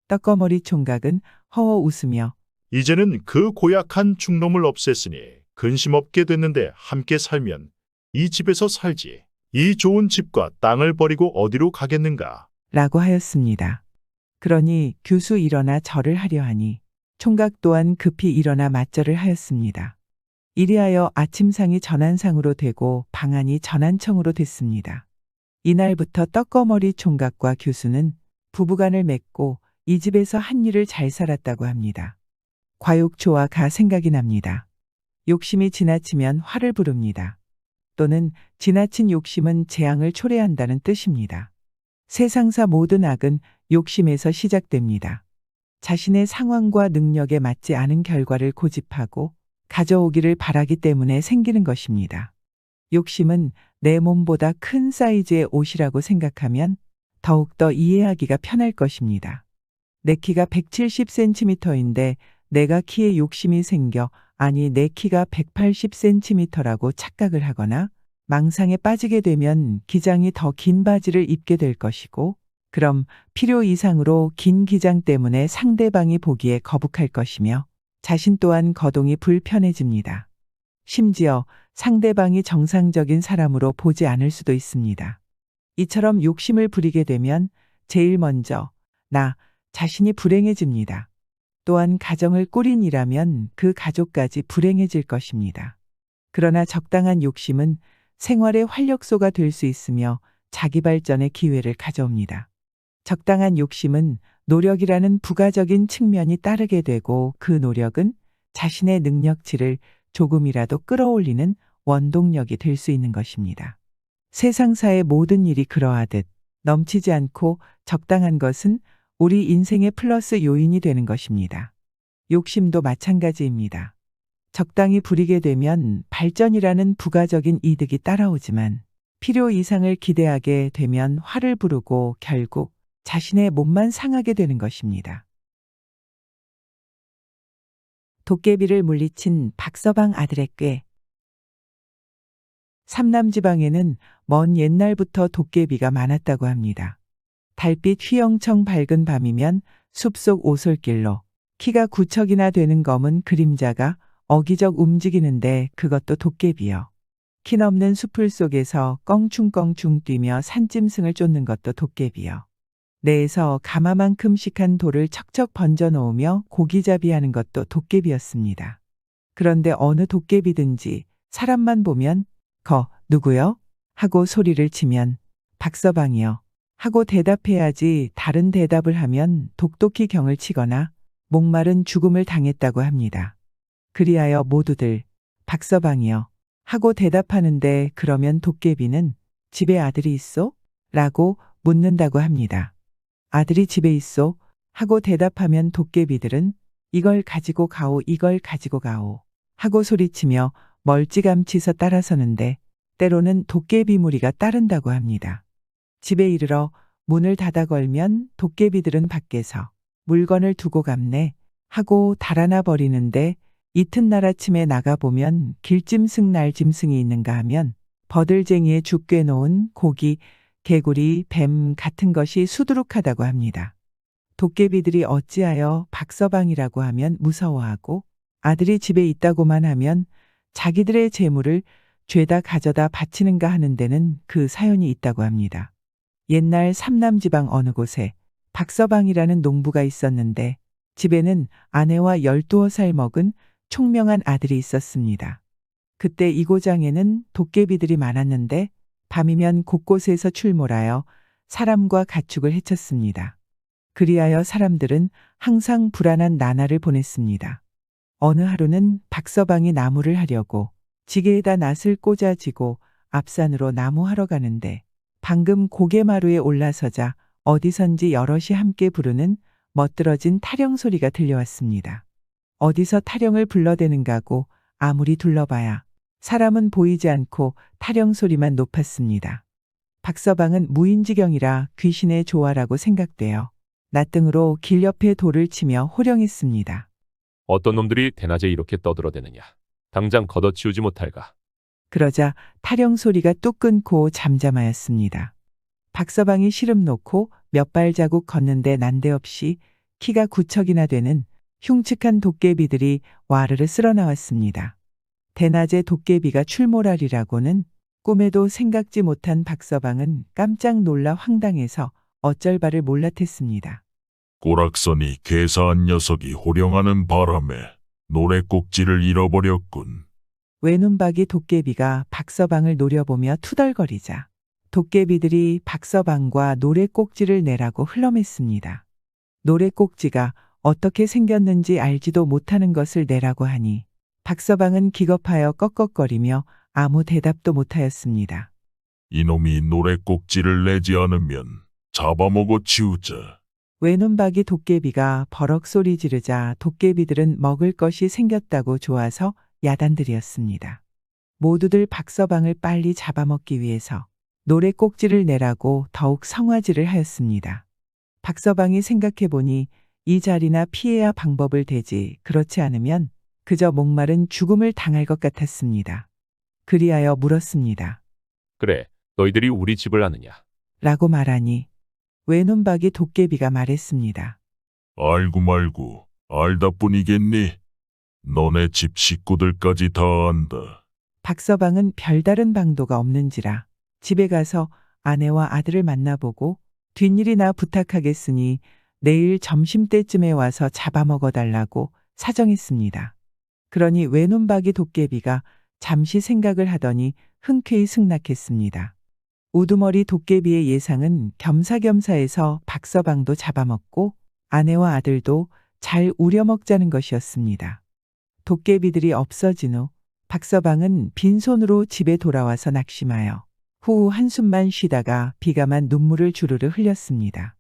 떡거머리 총각은 허허 웃으며 이제는 그 고약한 충놈을 없앴으니 근심 없게 됐는데 함께 살면 이 집에서 살지. 이 좋은 집과 땅을 버리고 어디로 가겠는가. 라고 하였습니다. 그러니 교수 일어나 절을 하려 하니 총각 또한 급히 일어나 맞절을 하였습니다. 이리하여 아침상이 전한상으로 되고 방안이 전한청으로 됐습니다. 이날부터 떡거머리 총각과 교수는 부부간을 맺고 이 집에서 한 일을 잘 살았다고 합니다. 과욕초와 가 생각이 납니다. 욕심이 지나치면 화를 부릅니다. 또는 지나친 욕심은 재앙을 초래한다는 뜻입니다. 세상사 모든 악은 욕심에서 시작됩니다. 자신의 상황과 능력에 맞지 않은 결과를 고집하고 가져오기를 바라기 때문에 생기는 것입니다. 욕심은 내 몸보다 큰 사이즈의 옷이라고 생각하면 더욱더 이해하기가 편할 것입니다. 내 키가 170cm인데 내가 키에 욕심이 생겨 아니 내 키가 180cm라고 착각을 하거나 망상에 빠지게 되면 기장이 더 긴 바지를 입게 될 것이고 그럼 필요 이상으로 긴 기장 때문에 상대방이 보기에 거북할 것이며 자신 또한 거동이 불편해집니다. 심지어 상대방이 정상적인 사람으로 보지 않을 수도 있습니다. 이처럼 욕심을 부리게 되면 제일 먼저 나 자신이 불행해집니다. 또한 가정을 꾸린 이라면 그 가족까지 불행해질 것입니다. 그러나 적당한 욕심은 생활의 활력소가 될 수 있으며 자기 발전의 기회를 가져옵니다. 적당한 욕심은 노력이라는 부가적인 측면이 따르게 되고 그 노력은 자신의 능력치를 조금이라도 끌어올리는 원동력이 될 수 있는 것입니다. 세상사의 모든 일이 그러하듯 넘치지 않고 적당한 것은 우리 인생의 플러스 요인이 되는 것입니다. 욕심도 마찬가지입니다. 적당히 부리게 되면 발전이라는 부가적인 이득이 따라오지만 필요 이상을 기대하게 되면 화를 부르고 결국 자신의 몸만 상하게 되는 것입니다. 도깨비를 물리친 박서방 아들의 꾀. 삼남지방에는 먼 옛날부터 도깨비가 많았다고 합니다. 달빛 휘영청 밝은 밤이면 숲속 오솔길로 키가 9척이나 되는 검은 그림자가 어기적 움직이는데 그것도 도깨비요. 키 넘는 숲을 속에서 껑충껑충 뛰며 산짐승을 쫓는 것도 도깨비요. 내에서 가마만큼씩한 돌을 척척 번져 놓으며 고기잡이하는 것도 도깨비였습니다. 그런데 어느 도깨비든지 사람만 보면 누구요? 하고 소리를 치면 박서방이요. 하고 대답해야지 다른 대답을 하면 독독히 경을 치거나 목마른 죽음을 당했다고 합니다. 그리하여 모두들 박서방이요. 하고 대답하는데 그러면 도깨비는 집에 아들이 있소? 라고 묻는다고 합니다. 아들이 집에 있소? 하고 대답하면 도깨비들은 이걸 가지고 가오 이걸 가지고 가오 하고 소리치며 멀찌감치서 따라서는데 때로는 도깨비 무리가 따른다고 합니다. 집에 이르러 문을 닫아 걸면 도깨비들은 밖에서 물건을 두고 갔네 하고 달아나 버리는데 이튿날 아침에 나가보면 길짐승 날짐승이 있는가 하면 버들쟁이에 죽 꿰놓은 고기, 개구리, 뱀 같은 것이 수두룩하다고 합니다. 도깨비들이 어찌하여 박서방이라고 하면 무서워하고 아들이 집에 있다고만 하면 자기들의 재물을 죄다 가져다 바치는가 하는 데는 그 사연이 있다고 합니다. 옛날 삼남지방 어느 곳에 박서방이라는 농부가 있었는데 집에는 아내와 12살 먹은 총명한 아들이 있었습니다. 그때 이 고장에는 도깨비들이 많았는데 밤이면 곳곳에서 출몰하여 사람과 가축을 해쳤습니다. 그리하여 사람들은 항상 불안한 나날을 보냈습니다. 어느 하루는 박서방이 나무를 하려고 지게에다 낫을 꽂아지고 앞산으로 나무하러 가는데 방금 고개마루에 올라서자 어디선지 여럿이 함께 부르는 멋들어진 타령 소리가 들려왔습니다. 어디서 타령을 불러대는가고 아무리 둘러봐야 사람은 보이지 않고 타령 소리만 높았습니다. 박서방은 무인지경이라 귀신의 조화라고 생각되어 낫등으로 길 옆에 돌을 치며 호령했습니다. 어떤 놈들이 대낮에 이렇게 떠들어대느냐. 당장 걷어치우지 못할까. 그러자 타령 소리가 뚝 끊고 잠잠하였습니다. 박서방이 시름 놓고 몇 발자국 걷는데 난데없이 키가 9척이나 되는 흉측한 도깨비들이 와르르 쓸어 나왔습니다. 대낮에 도깨비가 출몰하리라고는 꿈에도 생각지 못한 박서방은 깜짝 놀라 황당해서 어쩔 바를 몰랐했습니다. 꼬락서니 괴사한 녀석이 호령하는 바람에 노래 꼭지를 잃어버렸군. 외눈박이 도깨비가 박서방을 노려보며 투덜거리자 도깨비들이 박서방과 노래 꼭지를 내라고 흘러맸습니다. 노래 꼭지가 어떻게 생겼는지 알지도 못하는 것을 내라고 하니 박서방은 기겁하여 꺽꺽거리며 아무 대답도 못하였습니다. 이놈이 노래 꼭지를 내지 않으면 잡아먹어 치우자. 외눈박이 도깨비가 버럭 소리 지르자 도깨비들은 먹을 것이 생겼다고 좋아서 야단들이었습니다. 모두들 박서방을 빨리 잡아먹기 위해서 노래 꼭지를 내라고 더욱 성화질을 하였습니다. 박서방이 생각해보니 이 자리나 피해야 방법을 대지 그렇지 않으면 그저 목마른 죽음을 당할 것 같았습니다. 그리하여 물었습니다. 그래, 너희들이 우리 집을 아느냐? 라고 말하니 외눈박이 도깨비가 말했습니다. 알고 말고 알다 뿐이겠니? 너네 집 식구들까지 다 안다. 박서방은 별다른 방도가 없는지라 집에 가서 아내와 아들을 만나보고 뒷일이나 부탁하겠으니 내일 점심때쯤에 와서 잡아먹어달라고 사정했습니다. 그러니 외눈박이 도깨비가 잠시 생각을 하더니 흔쾌히 승낙했습니다. 우두머리 도깨비의 예상은 겸사겸사해서 박서방도 잡아먹고 아내와 아들도 잘 우려먹자는 것이었습니다. 도깨비들이 없어진 후 박서방은 빈손으로 집에 돌아와서 낙심하여 후 한숨만 쉬다가 비감한 눈물을 주르르 흘렸습니다.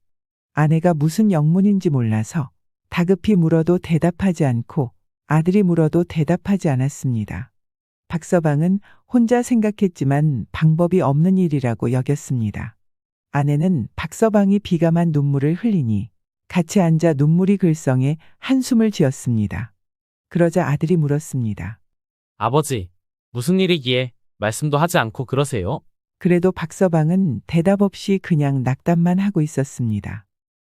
아내가 무슨 영문인지 몰라서 다급히 물어도 대답하지 않고 아들이 물어도 대답하지 않았습니다. 박서방은 혼자 생각했지만 방법이 없는 일이라고 여겼습니다. 아내는 박서방이 비감한 눈물을 흘리니 같이 앉아 눈물이 글썽해 한숨을 지었습니다. 그러자 아들이 물었습니다. 아버지, 무슨 일이기에 말씀도 하지 않고 그러세요? 그래도 박서방은 대답 없이 그냥 낙담만 하고 있었습니다.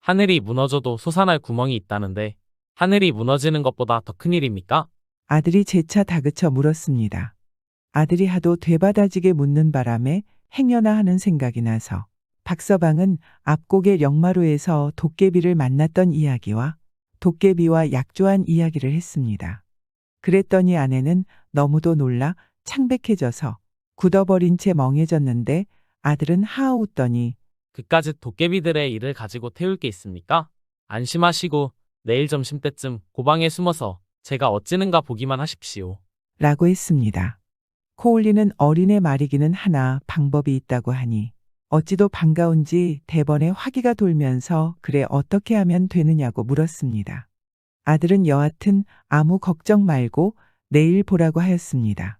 하늘이 무너져도 솟아날 구멍이 있다는데 하늘이 무너지는 것보다 더 큰 일입니까? 아들이 재차 다그쳐 물었습니다. 아들이 하도 되받아지게 묻는 바람에 행여나 하는 생각이 나서 박서방은 앞곡의 역마루에서 도깨비를 만났던 이야기와 도깨비와 약조한 이야기를 했습니다. 그랬더니 아내는 너무도 놀라 창백해져서 굳어버린 채 멍해졌는데 아들은 하아 웃더니 그까짓 도깨비들의 일을 가지고 태울 게 있습니까? 안심하시고 내일 점심때쯤 고방에 숨어서 제가 어찌는가 보기만 하십시오. 라고 했습니다. 코올리는 어린애 말이기는 하나 방법이 있다고 하니 어찌도 반가운지 대번에 화기가 돌면서 그래 어떻게 하면 되느냐고 물었습니다. 아들은 여하튼 아무 걱정 말고 내일 보라고 하였습니다.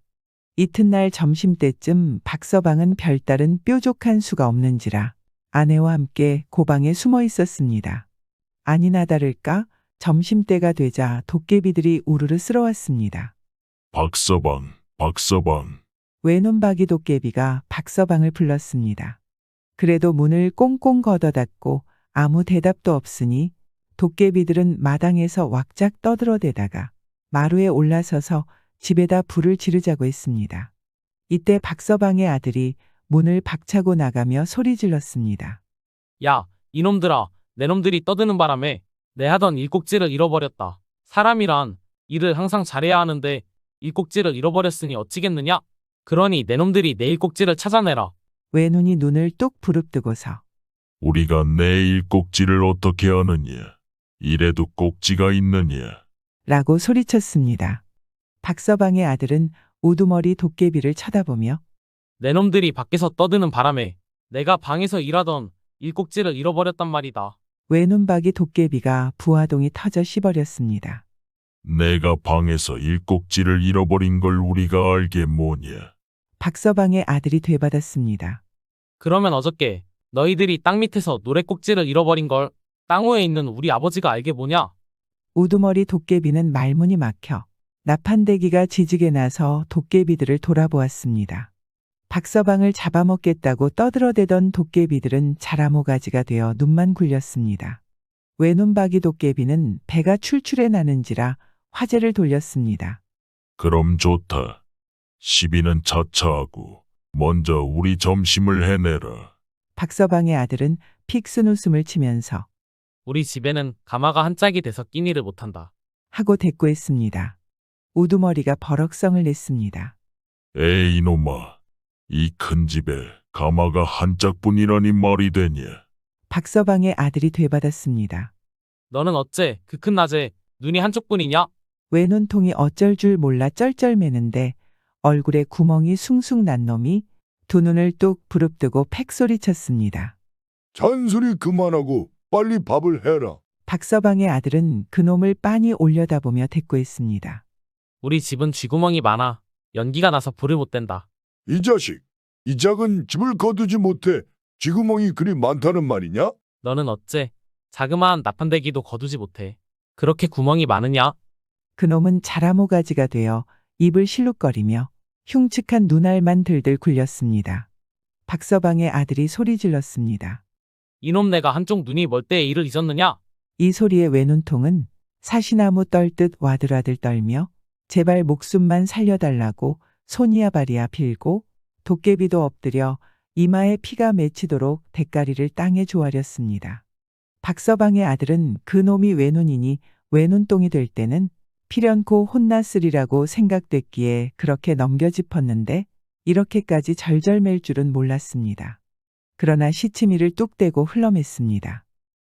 이튿날 점심때쯤 박서방은 별다른 뾰족한 수가 없는지라 아내와 함께 고방에 숨어 있었습니다. 아니나 다를까 점심때가 되자 도깨비들이 우르르 쓸어왔습니다. 박서방, 박서방. 외눈박이 도깨비가 박서방을 불렀습니다. 그래도 문을 꽁꽁 걷어닫고 아무 대답도 없으니 도깨비들은 마당에서 왁작 떠들어대다가 마루에 올라서서 집에다 불을 지르자고 했습니다. 이때 박서방의 아들이 문을 박차고 나가며 소리 질렀습니다. 야, 이놈들아, 내 놈들이 떠드는 바람에 내 하던 일꼭지를 잃어버렸다. 사람이란 일을 항상 잘해야 하는데 일꼭지를 잃어버렸으니 어찌겠느냐? 그러니 내 놈들이 내 일꼭지를 찾아내라. 외눈이 눈을 뚝 부릅뜨고서 우리가 내 일꼭지를 어떻게 아느냐? 이래도 꼭지가 있느냐? 라고 소리쳤습니다. 박서방의 아들은 우두머리 도깨비를 쳐다보며 내 놈들이 밖에서 떠드는 바람에 내가 방에서 일하던 일꼭지를 잃어버렸단 말이다. 외눈박이 도깨비가 부화동이 터져 씹어렸습니다. 내가 방에서 일꼭지를 잃어버린 걸 우리가 알게 뭐냐? 박서방의 아들이 되받았습니다. 그러면 어저께 너희들이 땅 밑에서 노랫꼭지를 잃어버린 걸 땅 위에 있는 우리 아버지가 알게 뭐냐? 우두머리 도깨비는 말문이 막혀 나판대기가 지지게 나서 도깨비들을 돌아보았습니다. 박서방을 잡아먹겠다고 떠들어대던 도깨비들은 자라모가지가 되어 눈만 굴렸습니다. 외눈박이 도깨비는 배가 출출해 나는지라 화제를 돌렸습니다. 그럼 좋다. 시비는 차차하고 먼저 우리 점심을 해내라. 박서방의 아들은 픽슨 웃음을 치면서 우리 집에는 가마가 한 짝이 돼서 끼니를 못한다. 하고 대꾸했습니다. 우두머리가 버럭성을 냈습니다. 에이 이놈아, 이 큰 집에 가마가 한 짝뿐이라니 말이 되냐. 박서방의 아들이 되받았습니다. 너는 어째 그 큰 낮에 눈이 한쪽뿐이냐? 외눈통이 어쩔 줄 몰라 쩔쩔매는데 얼굴에 구멍이 숭숭 난 놈이 두 눈을 뚝 부릅뜨고 팩소리쳤습니다. 잔소리 그만하고 빨리 밥을 해라. 박서방의 아들은 그놈을 빤히 올려다보며 대꾸했습니다. 우리 집은 쥐구멍이 많아 연기가 나서 불을 못 댄다. 이 자식, 이 작은 집을 거두지 못해 쥐구멍이 그리 많다는 말이냐? 너는 어째 자그마한 나판대기도 거두지 못해 그렇게 구멍이 많으냐? 그놈은 자라모가지가 되어 입을 실룩거리며 흉측한 눈알만 들들 굴렸습니다. 박서방의 아들이 소리 질렀습니다. 이놈 내가 한쪽 눈이 멀 때에 이를 잊었느냐? 이 소리에 외눈통은 사시나무 떨듯 와들와들 떨며 제발 목숨만 살려달라고 손이야 발이야 빌고 도깨비도 엎드려 이마에 피가 맺히도록 대가리를 땅에 조아렸습니다. 박서방의 아들은 그놈이 외눈이니 외눈똥이 될 때는 필연코 혼났으리라고 생각됐기에 그렇게 넘겨짚었는데 이렇게까지 절절맬 줄은 몰랐습니다. 그러나 시치미를 뚝 떼고 흘러맸습니다.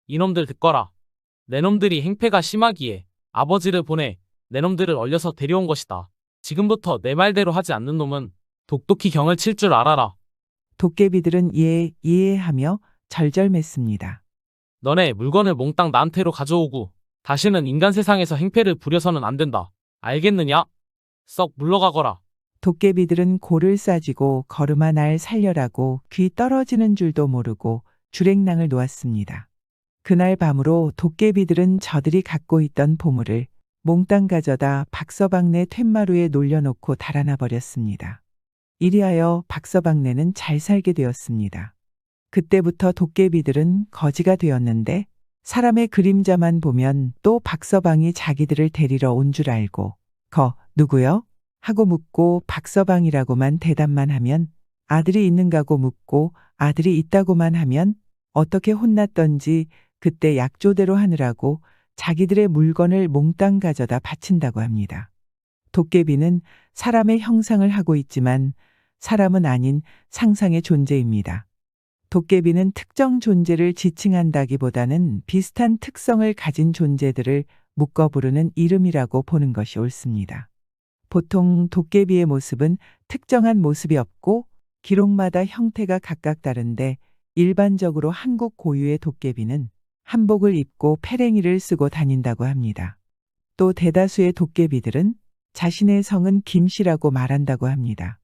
이놈들 듣거라. 내 놈들이 행패가 심하기에 아버지를 보내 내 놈들을 얼려서 데려온 것이다. 지금부터 내 말대로 하지 않는 놈은 독독히 경을 칠 줄 알아라. 도깨비들은 예 하며 절절맸습니다. 너네 물건을 몽땅 나한테로 가져오고 다시는 인간 세상에서 행패를 부려서는 안 된다. 알겠느냐? 썩 물러가거라. 도깨비들은 골을 싸지고 걸음아 날 살려라고 귀 떨어지는 줄도 모르고 주랭랑을 놓았습니다. 그날 밤으로 도깨비들은 저들이 갖고 있던 보물을 몽땅 가져다 박서방네 툇마루에 놀려놓고 달아나 버렸습니다. 이리하여 박서방네는 잘 살게 되었습니다. 그때부터 도깨비들은 거지가 되었는데 사람의 그림자만 보면 또 박서방이 자기들을 데리러 온 줄 알고 누구요? 하고 묻고 박서방이라고만 대답만 하면 아들이 있는가고 묻고 아들이 있다고만 하면 어떻게 혼났던지 그때 약조대로 하느라고 자기들의 물건을 몽땅 가져다 바친다고 합니다. 도깨비는 사람의 형상을 하고 있지만 사람은 아닌 상상의 존재입니다. 도깨비는 특정 존재를 지칭한다기보다는 비슷한 특성을 가진 존재들을 묶어 부르는 이름이라고 보는 것이 옳습니다. 보통 도깨비의 모습은 특정한 모습이 없고 기록마다 형태가 각각 다른데 일반적으로 한국 고유의 도깨비는 한복을 입고 패랭이를 쓰고 다닌다고 합니다. 또 대다수의 도깨비들은 자신의 성은 김씨라고 말한다고 합니다.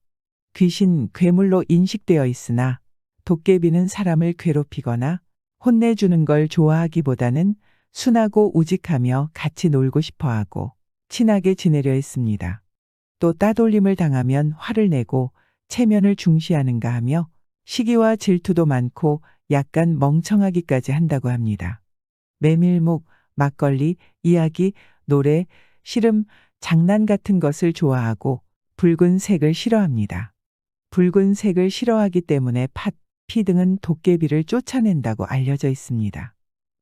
귀신, 괴물로 인식되어 있으나 도깨비는 사람을 괴롭히거나 혼내주는 걸 좋아하기보다는 순하고 우직하며 같이 놀고 싶어하고 친하게 지내려 했습니다. 또 따돌림을 당하면 화를 내고 체면을 중시하는가 하며 시기와 질투도 많고 약간 멍청하기까지 한다고 합니다. 메밀묵, 막걸리, 이야기, 노래, 씨름, 장난 같은 것을 좋아하고 붉은 색을 싫어합니다. 붉은 색을 싫어하기 때문에 팥, 피 등은 도깨비를 쫓아낸다고 알려져 있습니다.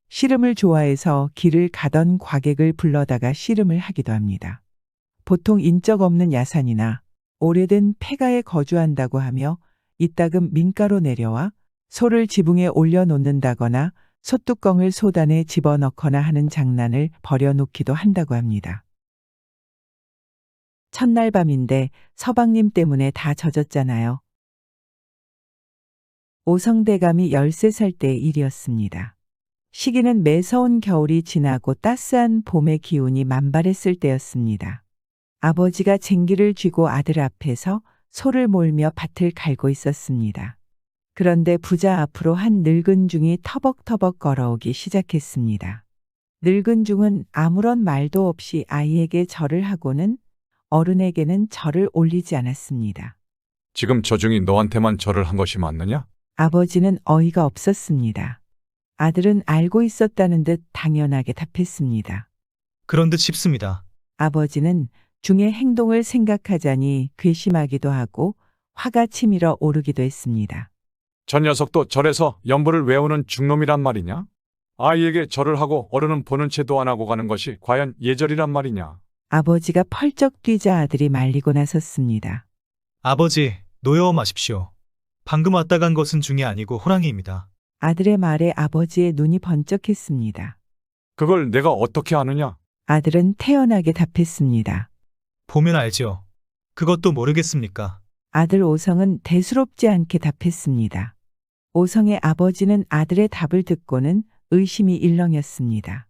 씨름을 좋아해서 길을 가던 과객을 불러다가 씨름을 하기도 합니다. 보통 인적 없는 야산이나 오래된 폐가에 거주한다고 하며 이따금 민가로 내려와 소를 지붕에 올려놓는다거나 솥뚜껑을 소단에 집어넣거나 하는 장난을 벌여놓기도 한다고 합니다. 첫날 밤인데 서방님 때문에 다 젖었잖아요. 오성대감이 13살 때의 일이었습니다. 시기는 매서운 겨울이 지나고 따스한 봄의 기운이 만발했을 때였습니다. 아버지가 쟁기를 쥐고 아들 앞에서 소를 몰며 밭을 갈고 있었습니다. 그런데 부자 앞으로 한 늙은 중이 터벅터벅 걸어오기 시작했습니다. 늙은 중은 아무런 말도 없이 아이에게 절을 하고는 어른에게는 절을 올리지 않았습니다. 지금 저 중이 너한테만 절을 한 것이 맞느냐? 아버지는 어이가 없었습니다. 아들은 알고 있었다는 듯 당연하게 답했습니다. 그런 듯 싶습니다. 아버지는 중의 행동을 생각하자니 괘씸하기도 하고 화가 치밀어 오르기도 했습니다. 저 녀석도 절에서 연부를 외우는 중놈이란 말이냐? 아이에게 절을 하고 어른은 보는 채도 안 하고 가는 것이 과연 예절이란 말이냐? 아버지가 펄쩍 뛰자 아들이 말리고 나섰습니다. 아버지, 노여워 마십시오. 방금 왔다 간 것은 중이 아니고 호랑이입니다. 아들의 말에 아버지의 눈이 번쩍했습니다. 그걸 내가 어떻게 아느냐? 아들은 태연하게 답했습니다. 보면 알죠. 그것도 모르겠습니까? 아들 오성은 대수롭지 않게 답했습니다. 오성의 아버지는 아들의 답을 듣고는 의심이 일렁였습니다.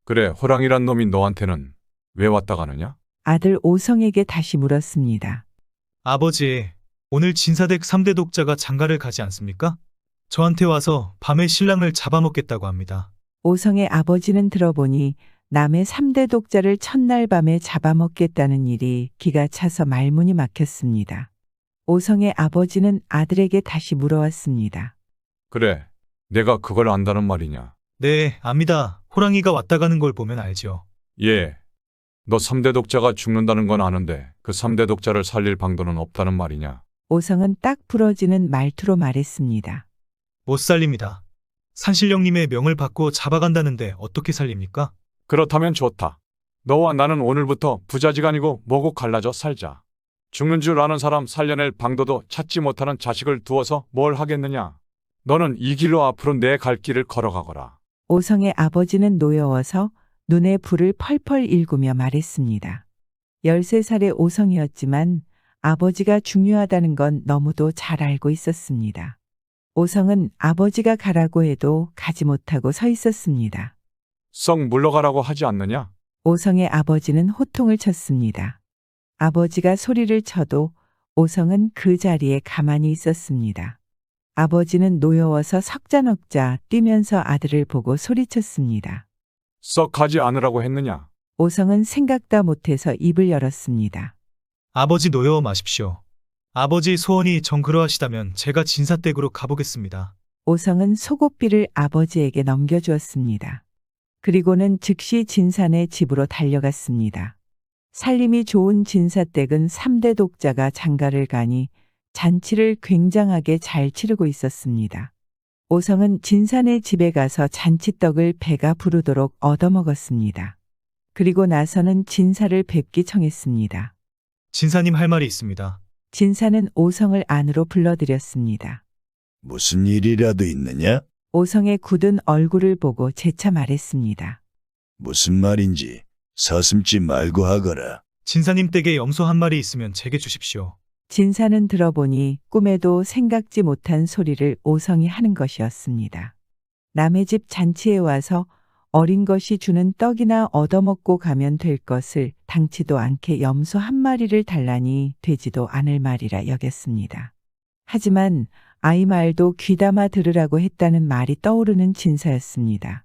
그래, 호랑이란 놈이 너한테는 왜 왔다 가느냐? 아들 오성에게 다시 물었습니다. 아버지, 오늘 진사댁 3대 독자가 장가를 가지 않습니까? 저한테 와서 밤에 신랑을 잡아먹겠다고 합니다. 오성의 아버지는 들어보니 남의 3대 독자를 첫날 밤에 잡아먹겠다는 일이 기가 차서 말문이 막혔습니다. 오성의 아버지는 아들에게 다시 물어왔습니다. 그래, 내가 그걸 안다는 말이냐? 네, 압니다. 호랑이가 왔다 가는 걸 보면 알죠. 예, 너 3대 독자가 죽는다는 건 아는데 그 3대 독자를 살릴 방도는 없다는 말이냐? 오성은 딱 부러지는 말투로 말했습니다. 못 살립니다. 산신령님의 명을 받고 잡아간다는데 어떻게 살립니까? 그렇다면 좋다. 너와 나는 오늘부터 부자지간이고 뭐고 갈라져 살자. 죽는 줄 아는 사람 살려낼 방도도 찾지 못하는 자식을 두어서 뭘 하겠느냐? 너는 이 길로 앞으로 내 갈 길을 걸어가거라. 오성의 아버지는 노여워서 눈에 불을 펄펄 일구며 말했습니다. 13살의 오성이었지만 아버지가 중요하다는 건 너무도 잘 알고 있었습니다. 오성은 아버지가 가라고 해도 가지 못하고 서 있었습니다. 썩 물러가라고 하지 않느냐? 오성의 아버지는 호통을 쳤습니다. 아버지가 소리를 쳐도 오성은 그 자리에 가만히 있었습니다. 아버지는 노여워서 석자넉자 뛰면서 아들을 보고 소리쳤습니다. 썩 가지 않으라고 했느냐? 오성은 생각다 못해서 입을 열었습니다. 아버지 노여워 마십시오. 아버지 소원이 정 그러하시다면 제가 진사댁으로 가보겠습니다. 오성은 속옷비를 아버지에게 넘겨주었습니다. 그리고는 즉시 진산의 집으로 달려갔습니다. 살림이 좋은 진사댁은 3대 독자가 장가를 가니 잔치를 굉장하게 잘 치르고 있었습니다. 오성은 진산의 집에 가서 잔치떡을 배가 부르도록 얻어먹었습니다. 그리고 나서는 진사를 뵙기 청했습니다. 진사님 할 말이 있습니다. 진사는 오성을 안으로 불러들였습니다. 무슨 일이라도 있느냐? 오성의 굳은 얼굴을 보고 재차 말했습니다. 무슨 말인지 서슴지 말고 하거라. 진사님 댁에 염소 한 마리 있으면 제게 주십시오. 진사는 들어보니 꿈에도 생각지 못한 소리를 오성이 하는 것이었습니다. 남의 집 잔치에 와서 어린 것이 주는 떡이나 얻어먹고 가면 될 것을 당치도 않게 염소 한 마리를 달라니 되지도 않을 말이라 여겼습니다. 하지만 아이 말도 귀담아 들으라고 했다는 말이 떠오르는 진사였습니다.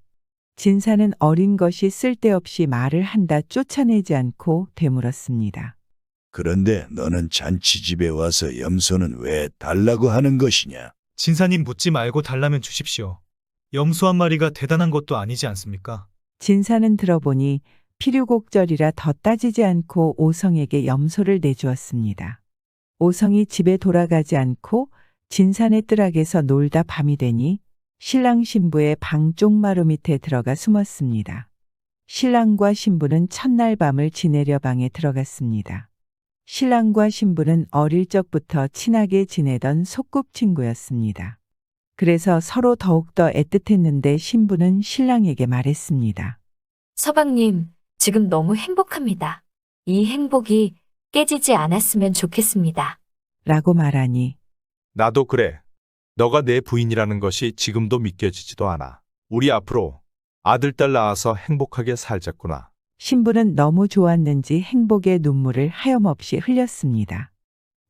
진사는 어린 것이 쓸데없이 말을 한다 쫓아내지 않고 되물었습니다. 그런데 너는 잔치집에 와서 염소는 왜 달라고 하는 것이냐? 진사님 묻지 말고 달라면 주십시오. 염소 한 마리가 대단한 것도 아니지 않습니까? 진사는 들어보니 필요곡절이라 더 따지지 않고 오성에게 염소를 내주었습니다. 오성이 집에 돌아가지 않고 진산의 뜰락에서 놀다 밤이 되니 신랑 신부의 방 쪽마루 밑에 들어가 숨었습니다. 신랑과 신부는 첫날 밤을 지내려 방에 들어갔습니다. 신랑과 신부는 어릴 적부터 친하게 지내던 소꿉친구였습니다. 그래서 서로 더욱더 애틋했는데 신부는 신랑에게 말했습니다. 서방님, 지금 너무 행복합니다. 이 행복이 깨지지 않았으면 좋겠습니다. 라고 말하니 나도 그래. 너가 내 부인이라는 것이 지금도 믿겨지지도 않아. 우리 앞으로 아들, 딸 낳아서 행복하게 살자꾸나. 신부는 너무 좋았는지 행복의 눈물을 하염없이 흘렸습니다.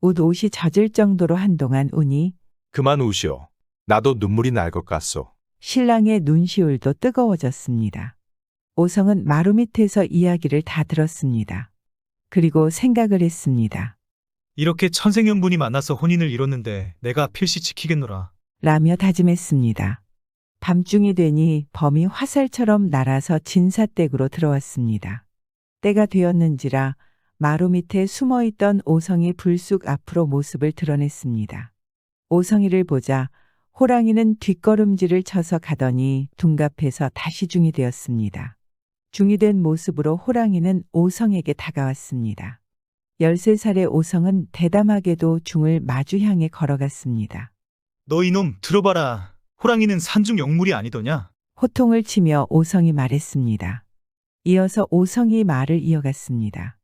옷이 젖을 정도로 한동안 우니 그만 우시오. 나도 눈물이 날 것 같소. 신랑의 눈시울도 뜨거워졌습니다. 오성은 마루 밑에서 이야기를 다 들었습니다. 그리고 생각을 했습니다. 이렇게 천생연분이 만나서 혼인을 이뤘는데 내가 필시 지키겠노라. 라며 다짐했습니다. 밤중이 되니 범이 화살처럼 날아서 진사댁으로 들어왔습니다. 때가 되었는지라 마루 밑에 숨어있던 오성이 불쑥 앞으로 모습을 드러냈습니다. 오성이를 보자 호랑이는 뒷걸음질을 쳐서 가더니 둔갑해서 다시 중이 되었습니다. 중이 된 모습으로 호랑이는 오성에게 다가왔습니다. 13살의 오성은 대담하게도 중을 마주 향해 걸어갔습니다. 너 이놈 들어봐라. 호랑이는 산중 영물이 아니더냐? 호통을 치며 오성이 말했습니다. 이어서 오성이 말을 이어갔습니다.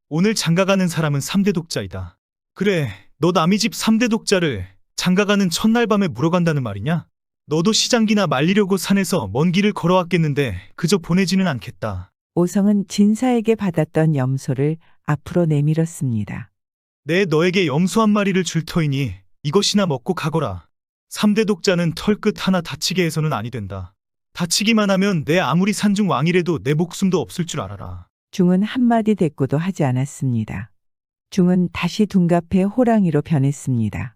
오늘 장가가는 사람은 3대 독자이다. 그래, 너 남의 집 3대 독자를 장가가는 첫날 밤에 물어간다는 말이냐? 너도 시장기나 말리려고 산에서 먼 길을 걸어왔겠는데 그저 보내지는 않겠다. 오성은 진사에게 받았던 염소를 앞으로 내밀었습니다. 내 너에게 염소 한 마리를 줄 터이니 이것이나 먹고 가거라. 3대 독자는 털끝 하나 다치게 해서는 아니 된다. 다치기만 하면 내 아무리 산중 왕이라도 내 목숨도 없을 줄 알아라. 중은 한마디 대꾸도 하지 않았습니다. 중은 다시 둔갑해 호랑이로 변했습니다.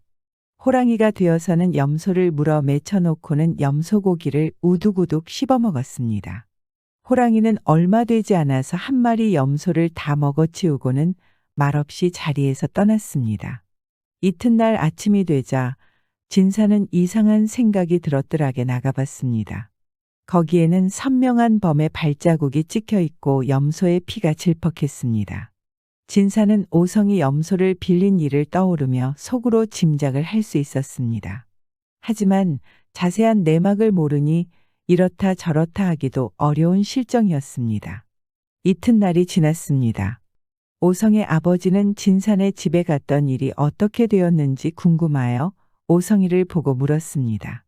호랑이가 되어서는 염소를 물어 맺혀놓고는 염소고기를 우두구둑 씹어먹었습니다. 호랑이는 얼마 되지 않아서 한 마리 염소를 다 먹어치우고는 말없이 자리에서 떠났습니다. 이튿날 아침이 되자 진사는 이상한 생각이 들었더라게 나가봤습니다. 거기에는 선명한 범의 발자국이 찍혀 있고 염소의 피가 질퍽했습니다. 진사는 오성이 염소를 빌린 일을 떠오르며 속으로 짐작을 할 수 있었습니다. 하지만 자세한 내막을 모르니 이렇다 저렇다 하기도 어려운 실정이었습니다. 이튿날이 지났습니다. 오성의 아버지는 진산의 집에 갔던 일이 어떻게 되었는지 궁금하여 오성이를 보고 물었습니다.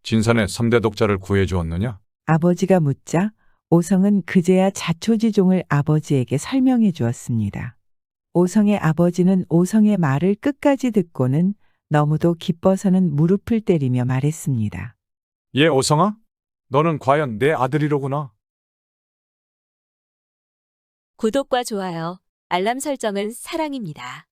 진산의 3대 독자를 구해주었느냐? 아버지가 묻자 오성은 그제야 자초지종을 아버지에게 설명해 주었습니다. 오성의 아버지는 오성의 말을 끝까지 듣고는 너무도 기뻐서는 무릎을 때리며 말했습니다. 예, 오성아? 너는 과연 내 아들이로구나. 구독과 좋아요, 알람 설정은 사랑입니다.